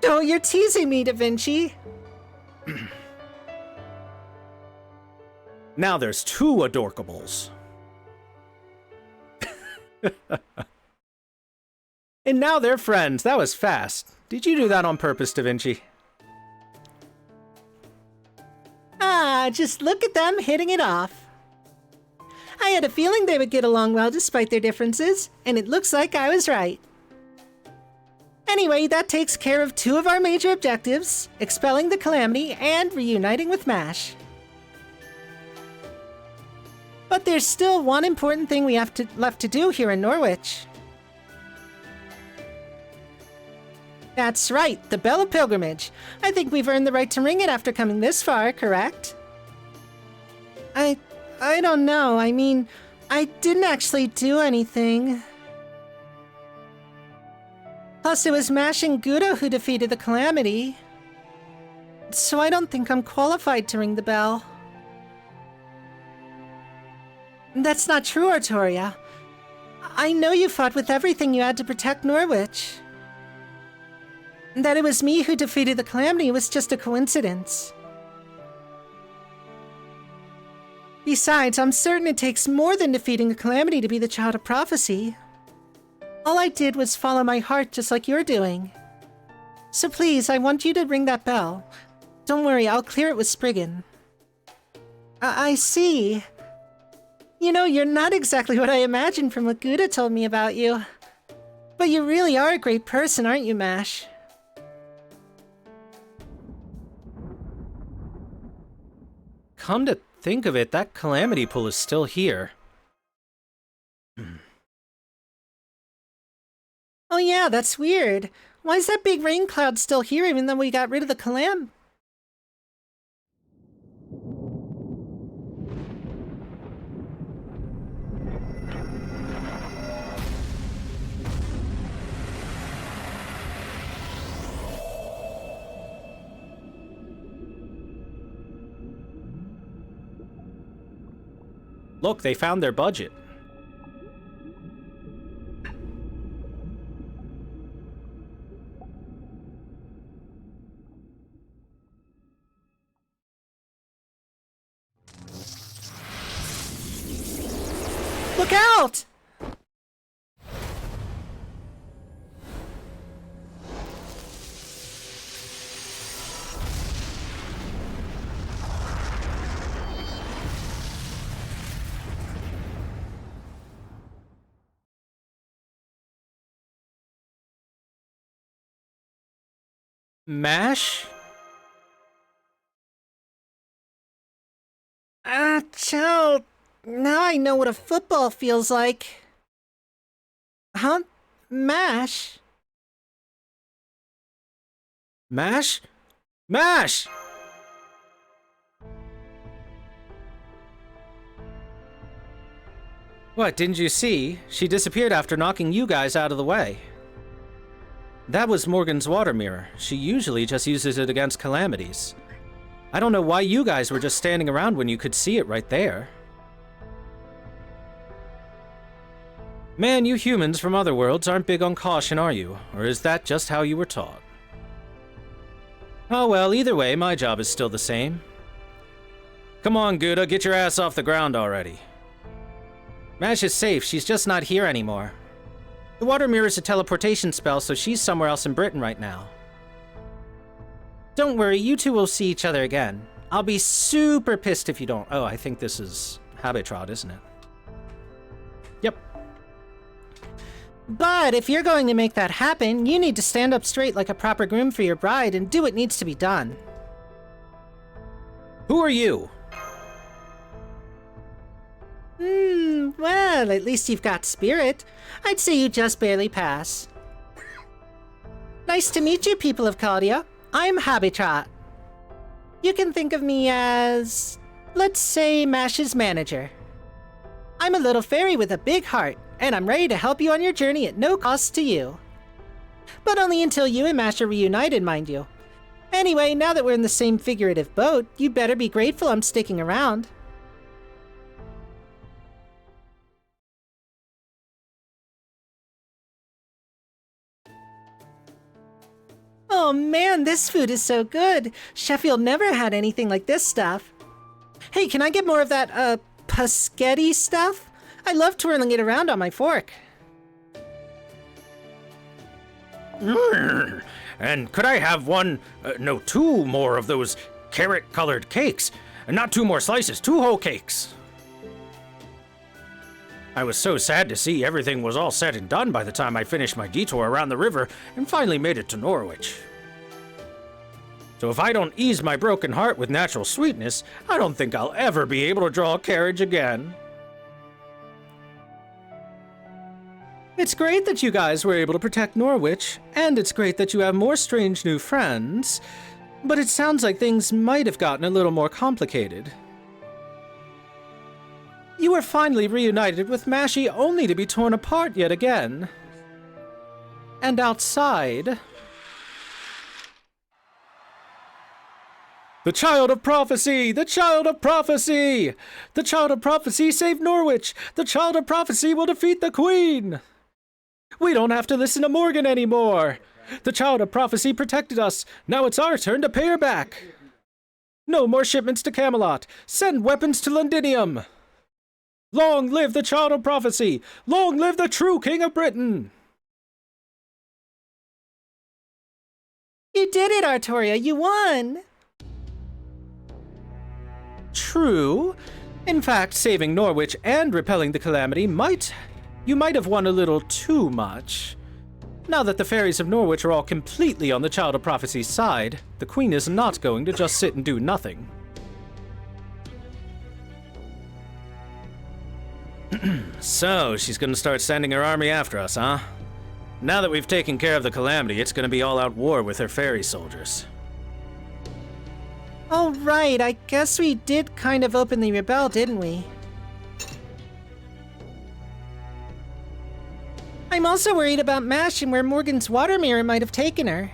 [SPEAKER 3] Oh, you're teasing me, Da Vinci.
[SPEAKER 1] Now there's two Adorkables. And now they're friends. That was fast. Did you do that on purpose, Da Vinci?
[SPEAKER 3] Ah, just look at them hitting it off. I had a feeling they would get along well despite their differences, and it looks like I was right. Anyway, that takes care of two of our major objectives, expelling the calamity and reuniting with Mash. But there's still one important thing we have left to do here in Norwich. That's right, the Bell of Pilgrimage. I think we've earned the right to ring it after coming this far, correct? I don't know. I mean, I didn't actually do anything. Plus, it was Mash and Gouda who defeated the calamity. So I don't think I'm qualified to ring the bell. That's not true, Artoria. I know you fought with everything you had to protect Norwich. That it was me who defeated the calamity was just a coincidence. Besides, I'm certain it takes more than defeating a calamity to be the Child of Prophecy. All I did was follow my heart just like you're doing. So please, I want you to ring that bell. Don't worry, I'll clear it with Spriggan. I see. You know, you're not exactly what I imagined from what Gouda told me about you. But you really are a great person, aren't you, Mash?
[SPEAKER 1] Come to think of it, that calamity pool is still here.
[SPEAKER 3] Oh yeah, that's weird. Why is that big rain cloud still here even though we got rid of the calam?
[SPEAKER 1] Look, they found their budget.
[SPEAKER 3] Look out!
[SPEAKER 1] Mash?
[SPEAKER 3] Ah, child. Now I know what a football feels like. Huh? Mash?
[SPEAKER 1] Mash? Mash! What, didn't you see? She disappeared after knocking you guys out of the way. That was Morgan's water mirror. She usually just uses it against calamities. I don't know why you guys were just standing around when you could see it right there. Man, you humans from other worlds aren't big on caution, are you? Or is that just how you were taught? Oh well, either way, my job is still the same. Come on, Gouda, get your ass off the ground already. Mash is safe, she's just not here anymore. The water mirror is a teleportation spell, so she's somewhere else in Britain right now. Don't worry, you two will see each other again. I'll be super pissed if you don't. Oh, I think this is Habitrod, isn't it? Yep.
[SPEAKER 3] But if you're going to make that happen, you need to stand up straight like a proper groom for your bride and do what needs to be done.
[SPEAKER 1] Who are you?
[SPEAKER 3] Well, at least you've got spirit. I'd say you just barely pass. Nice to meet you, people of Caldia. I'm Habitrot. You can think of me as, let's say, Mash's manager. I'm a little fairy with a big heart, and I'm ready to help you on your journey at no cost to you. But only until you and Mash are reunited, mind you. Anyway, now that we're in the same figurative boat, you better be grateful I'm sticking around. Oh man, this food is so good. Sheffield never had anything like this stuff. Hey, can I get more of that, paschetti stuff? I love twirling it around on my fork.
[SPEAKER 2] And could I have no, two more of those carrot-colored cakes? Not two more slices, two whole cakes. I was so sad to see everything was all said and done by the time I finished my detour around the river and finally made it to Norwich. So if I don't ease my broken heart with natural sweetness, I don't think I'll ever be able to draw a carriage again.
[SPEAKER 1] It's great that you guys were able to protect Norwich, and it's great that you have more strange new friends, but it sounds like things might have gotten a little more complicated. You were finally reunited with Mashy only to be torn apart yet again. And outside... The Child of Prophecy! The Child of Prophecy! The Child of Prophecy saved Norwich! The Child of Prophecy will defeat the Queen! We don't have to listen to Morgan anymore! The Child of Prophecy protected us! Now it's our turn to pay her back! No more shipments to Camelot! Send weapons to Londinium! Long live the Child of Prophecy! Long live the true King of Britain!
[SPEAKER 3] You did it, Artoria! You won!
[SPEAKER 1] True. In fact, saving Norwich and repelling the calamity you might have won a little too much. Now that the fairies of Norwich are all completely on the Child of Prophecy's side, the Queen is not going to just sit and do nothing. So, she's gonna start sending her army after us, huh? Now that we've taken care of the Calamity, it's gonna be all-out war with her fairy soldiers.
[SPEAKER 3] Oh, right, I guess we did kind of openly rebel, didn't we? I'm also worried about Mash and where Morgan's water mirror might have taken her.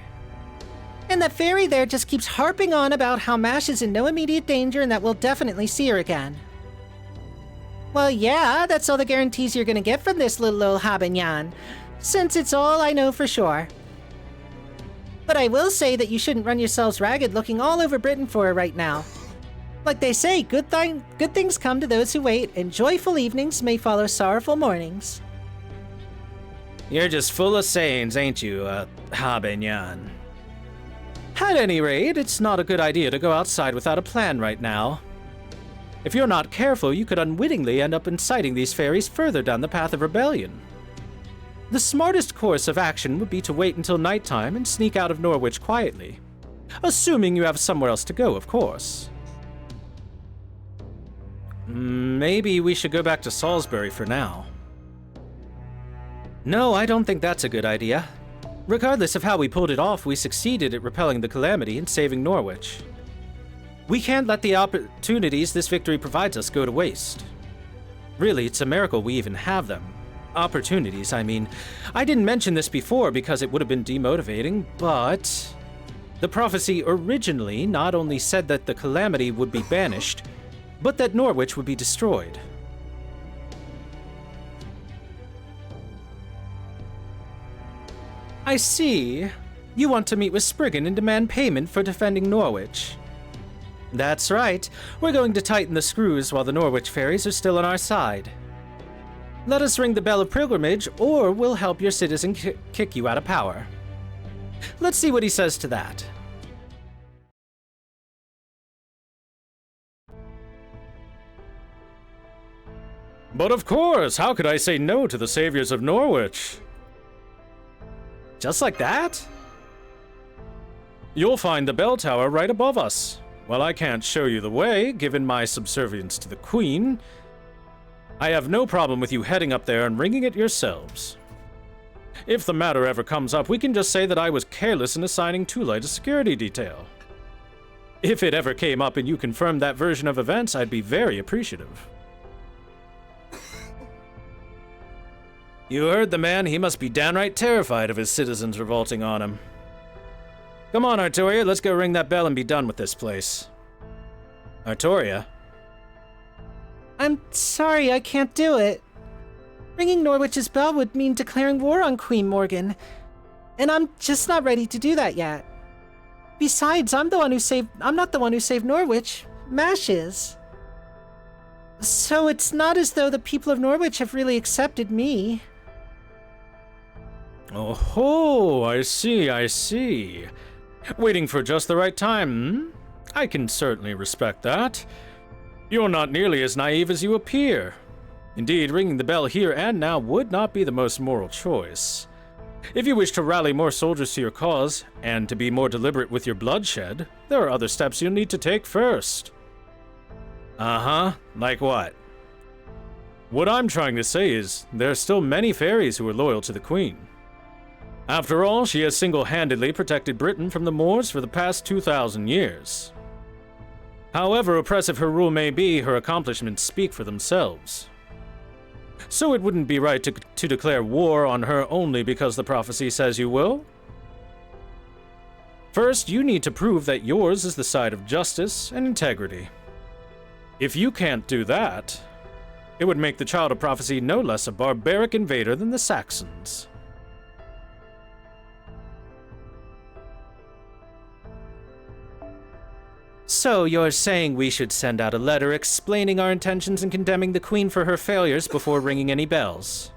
[SPEAKER 3] And that fairy there just keeps harping on about how Mash is in no immediate danger and that we'll definitely see her again. Well, yeah, that's all the guarantees you're gonna get from this little old Habanyan, since it's all I know for sure. But I will say that you shouldn't run yourselves ragged looking all over Britain for her right now. Like they say, good things come to those who wait, and joyful evenings may follow sorrowful mornings.
[SPEAKER 1] You're just full of sayings, ain't you, Habanyan? At any rate, it's not a good idea to go outside without a plan right now. If you're not careful, you could unwittingly end up inciting these fairies further down the path of rebellion. The smartest course of action would be to wait until nighttime and sneak out of Norwich quietly. Assuming you have somewhere else to go, of course. Maybe we should go back to Salisbury for now. No, I don't think that's a good idea. Regardless of how we pulled it off, we succeeded at repelling the Calamity and saving Norwich. We can't let the opportunities this victory provides us go to waste. Really, it's a miracle we even have them. Opportunities, I mean. I didn't mention this before because it would have been demotivating, but the prophecy originally not only said that the Calamity would be banished, but that Norwich would be destroyed. I see. You want to meet with Spriggan and demand payment for defending Norwich. That's right. We're going to tighten the screws while the Norwich fairies are still on our side. Let us ring the bell of pilgrimage, or we'll help your citizen kick you out of power. Let's see what he says to that.
[SPEAKER 2] But of course, how could I say no to the saviors of Norwich?
[SPEAKER 1] Just like that?
[SPEAKER 2] You'll find the bell tower right above us. Well, I can't show you the way, given my subservience to the Queen. I have no problem with you heading up there and ringing it yourselves. If the matter ever comes up, we can just say that I was careless in assigning too light a security detail. If it ever came up and you confirmed that version of events, I'd be very appreciative.
[SPEAKER 1] You heard the man. He must be downright terrified of his citizens revolting on him. Come on, Artoria, let's go ring that bell and be done with this place. Artoria?
[SPEAKER 3] I'm sorry, I can't do it. Ringing Norwich's bell would mean declaring war on Queen Morgan, and I'm just not ready to do that yet. Besides, I'm not the one who saved Norwich. Mash is. So it's not as though the people of Norwich have really accepted me.
[SPEAKER 2] Oh, I see. Waiting for just the right time, I can certainly respect that. You're not nearly as naive as you appear. Indeed, ringing the bell here and now would not be the most moral choice. If you wish to rally more soldiers to your cause, and to be more deliberate with your bloodshed, there are other steps you'll need to take first.
[SPEAKER 1] Uh-huh, like what?
[SPEAKER 2] What I'm trying to say is, there are still many fairies who are loyal to the Queen. After all, she has single-handedly protected Britain from the Moors for the past 2,000 years. However oppressive her rule may be, her accomplishments speak for themselves. So it wouldn't be right to declare war on her only because the prophecy says you will. First, you need to prove that yours is the side of justice and integrity. If you can't do that, it would make the Child of Prophecy no less a barbaric invader than the Saxons.
[SPEAKER 1] So you're saying we should send out a letter explaining our intentions and condemning the Queen for her failures before ringing any bells?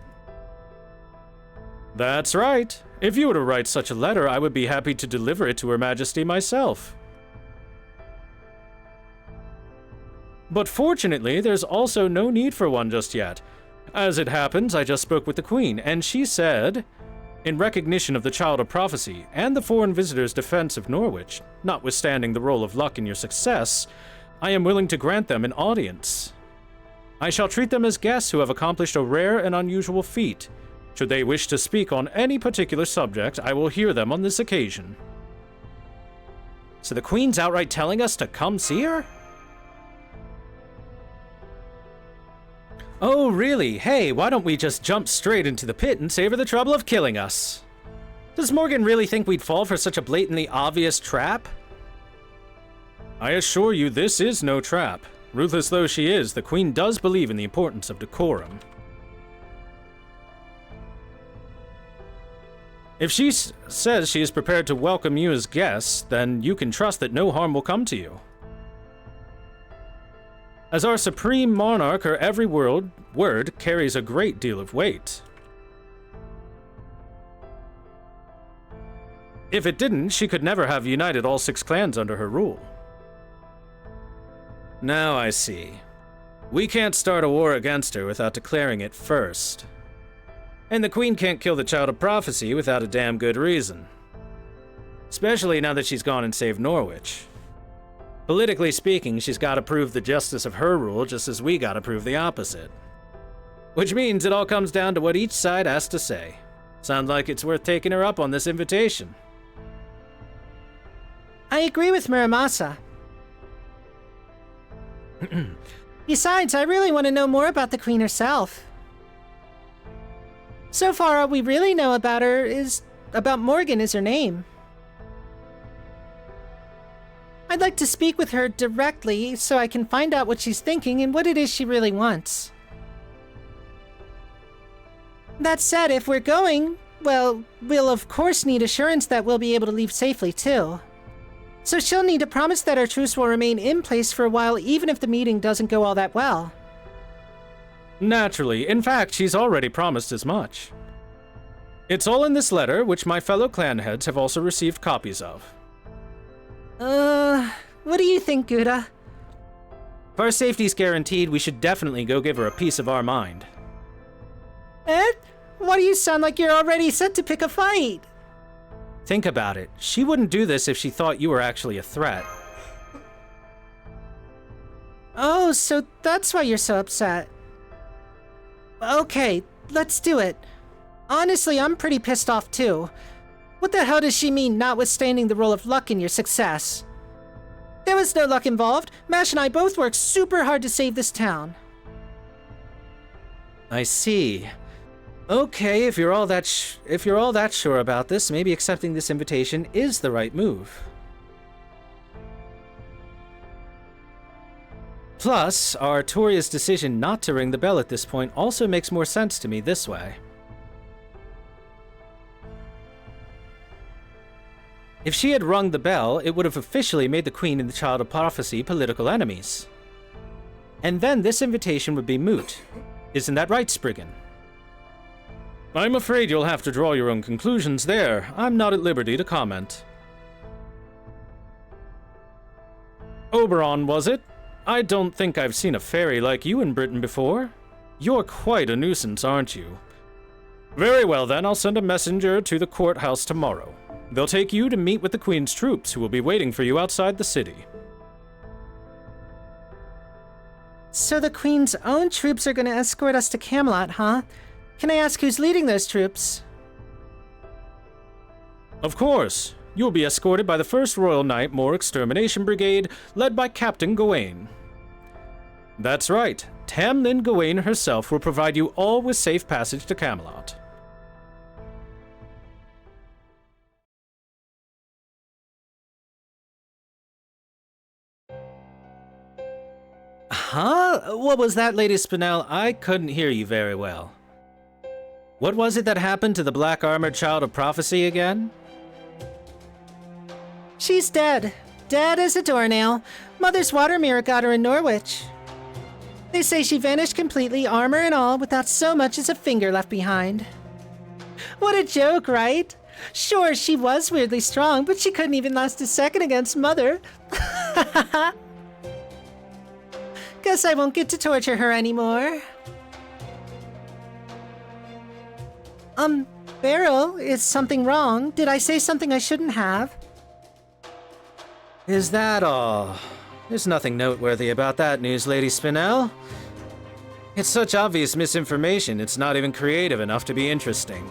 [SPEAKER 2] That's right. If you were to write such a letter, I would be happy to deliver it to Her Majesty myself. But fortunately, there's also no need for one just yet. As it happens, I just spoke with the Queen, and she said, in recognition of the Child of Prophecy and the foreign visitor's defense of Norwich, notwithstanding the role of luck in your success, I am willing to grant them an audience. I shall treat them as guests who have accomplished a rare and unusual feat,
[SPEAKER 1] Should they wish to speak on any particular subject, I will hear them on this occasion. So the Queen's outright telling us to come see her? Oh, really? Hey, why don't we just jump straight into the pit and save her the trouble of killing us? Does Morgan really think we'd fall for such a blatantly obvious trap? I assure you this is no trap. Ruthless though she is, the Queen does believe in the importance of decorum. If she says she is prepared to welcome you as guests, then you can trust that no harm will come to you. As our supreme monarch, her every word carries a great deal of weight. If it didn't, she could never have united all 6 clans under her rule. Now I see. We can't start a war against her without declaring it first. And the Queen can't kill the Child of Prophecy without a damn good reason. Especially now that she's gone and saved Norwich. Politically speaking, she's got to prove the justice of her rule just as we got to prove the opposite. Which means it all comes down to what each side has to say. Sounds like it's worth taking her up on this invitation.
[SPEAKER 3] I agree with Muramasa. Besides, I really want to know more about the Queen herself. So far, all we really know about her is about Morgan is her name. I'd like to speak with her directly so I can find out what she's thinking and what it is she really wants. That said, if we're going, well, we'll of course need assurance that we'll be able to leave safely too. So she'll need to promise that our truce will remain in place for a while even if the meeting doesn't go all that well.
[SPEAKER 1] Naturally. In fact, she's already promised as much. It's all in this letter, which my fellow clan heads have also received copies of.
[SPEAKER 3] What do you think, Gouda?
[SPEAKER 1] If our safety's guaranteed, we should definitely go give her a piece of our mind.
[SPEAKER 3] Ed? Why do you sound like you're already set to pick a fight?
[SPEAKER 1] Think about it. She wouldn't do this if she thought you were actually a threat.
[SPEAKER 3] Oh, so that's why you're so upset. Okay, let's do it. Honestly, I'm pretty pissed off too. What the hell does she mean, notwithstanding the role of luck in your success? There was no luck involved. Mash and I both worked super hard to save this town.
[SPEAKER 1] I see. Okay, if you're all that sure about this, maybe accepting this invitation is the right move. Plus, Artoria's decision not to ring the bell at this point also makes more sense to me this way. If she had rung the bell, it would have officially made the Queen and the Child of Prophecy political enemies. And then this invitation would be moot. Isn't that right, Spriggan? I'm afraid you'll have to draw your own conclusions there. I'm not at liberty to comment. Oberon, was it? I don't think I've seen a fairy like you in Britain before. You're quite a nuisance, aren't you? Very well then, I'll send a messenger to the courthouse tomorrow. They'll take you to meet with the Queen's troops, who will be waiting for you outside the city.
[SPEAKER 3] So the Queen's own troops are going to escort us to Camelot, huh? Can I ask who's leading those troops?
[SPEAKER 1] Of course. You'll be escorted by the 1st Royal Knightmore Extermination Brigade, led by Captain Gawain. That's right. Tamlin Gawain herself will provide you all with safe passage to Camelot. Huh? What was that, Lady Spinel? I couldn't hear you very well. What was it that happened to the black-armored Child of Prophecy again?
[SPEAKER 3] She's dead. Dead as a doornail. Mother's water mirror got her in Norwich. They say she vanished completely, armor and all, without so much as a finger left behind. What a joke, right? Sure, she was weirdly strong, but she couldn't even last a second against Mother. Guess I won't get to torture her anymore. Beryl, is something wrong? Did I say something I shouldn't have?
[SPEAKER 1] Is that all? There's nothing noteworthy about that news, Lady Spinel. It's such obvious misinformation, it's not even creative enough to be interesting.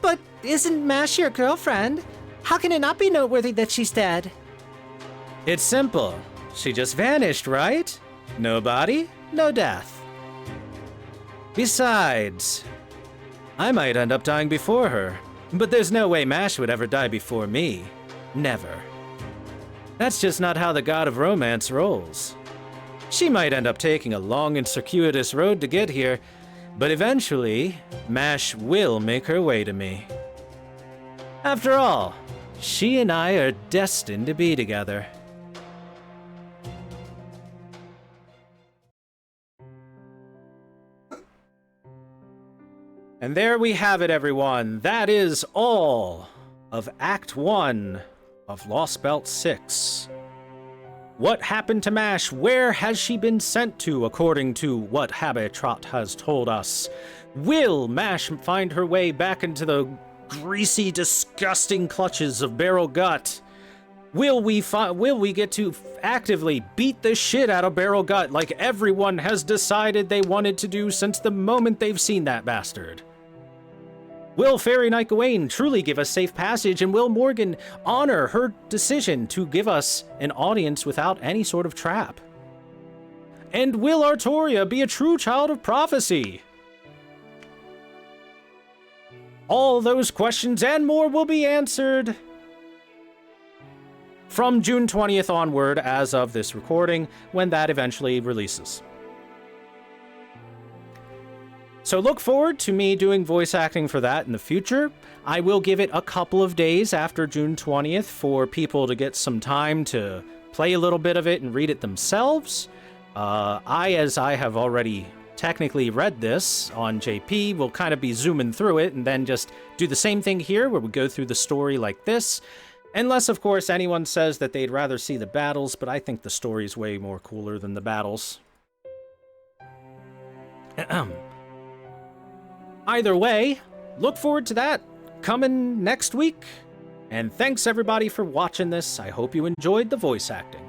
[SPEAKER 3] But isn't Mash your girlfriend? How can it not be noteworthy that she's dead?
[SPEAKER 1] It's simple. She just vanished, right? No body, no death. Besides, I might end up dying before her, but there's no way Mash would ever die before me. Never. That's just not how the god of romance rolls. She might end up taking a long and circuitous road to get here, but eventually, Mash will make her way to me. After all, she and I are destined to be together. And there we have it, everyone. That is all of Act 1 of Lostbelt 6. What happened to Mash? Where has she been sent to, according to what Habitrot has told us? Will Mash find her way back into the greasy, disgusting clutches of Barrel Gut? Will we get to actively beat the shit out of Barrel Gut like everyone has decided they wanted to do since the moment they've seen that bastard? Will Fairy Knight Gawain truly give us safe passage, and will Morgan honor her decision to give us an audience without any sort of trap? And will Artoria be a true child of prophecy? All those questions and more will be answered from June 20th onward as of this recording, when that eventually releases. So look forward to me doing voice acting for that in the future. I will give it a couple of days after June 20th for people to get some time to play a little bit of it and read it themselves. As I have already technically read this on JP, will kind of be zooming through it and then just do the same thing here where we go through the story like this. Unless, of course, anyone says that they'd rather see the battles, but I think the story's way more cooler than the battles. Either way, look forward to that coming next week. And thanks everybody for watching this. I hope you enjoyed the voice acting.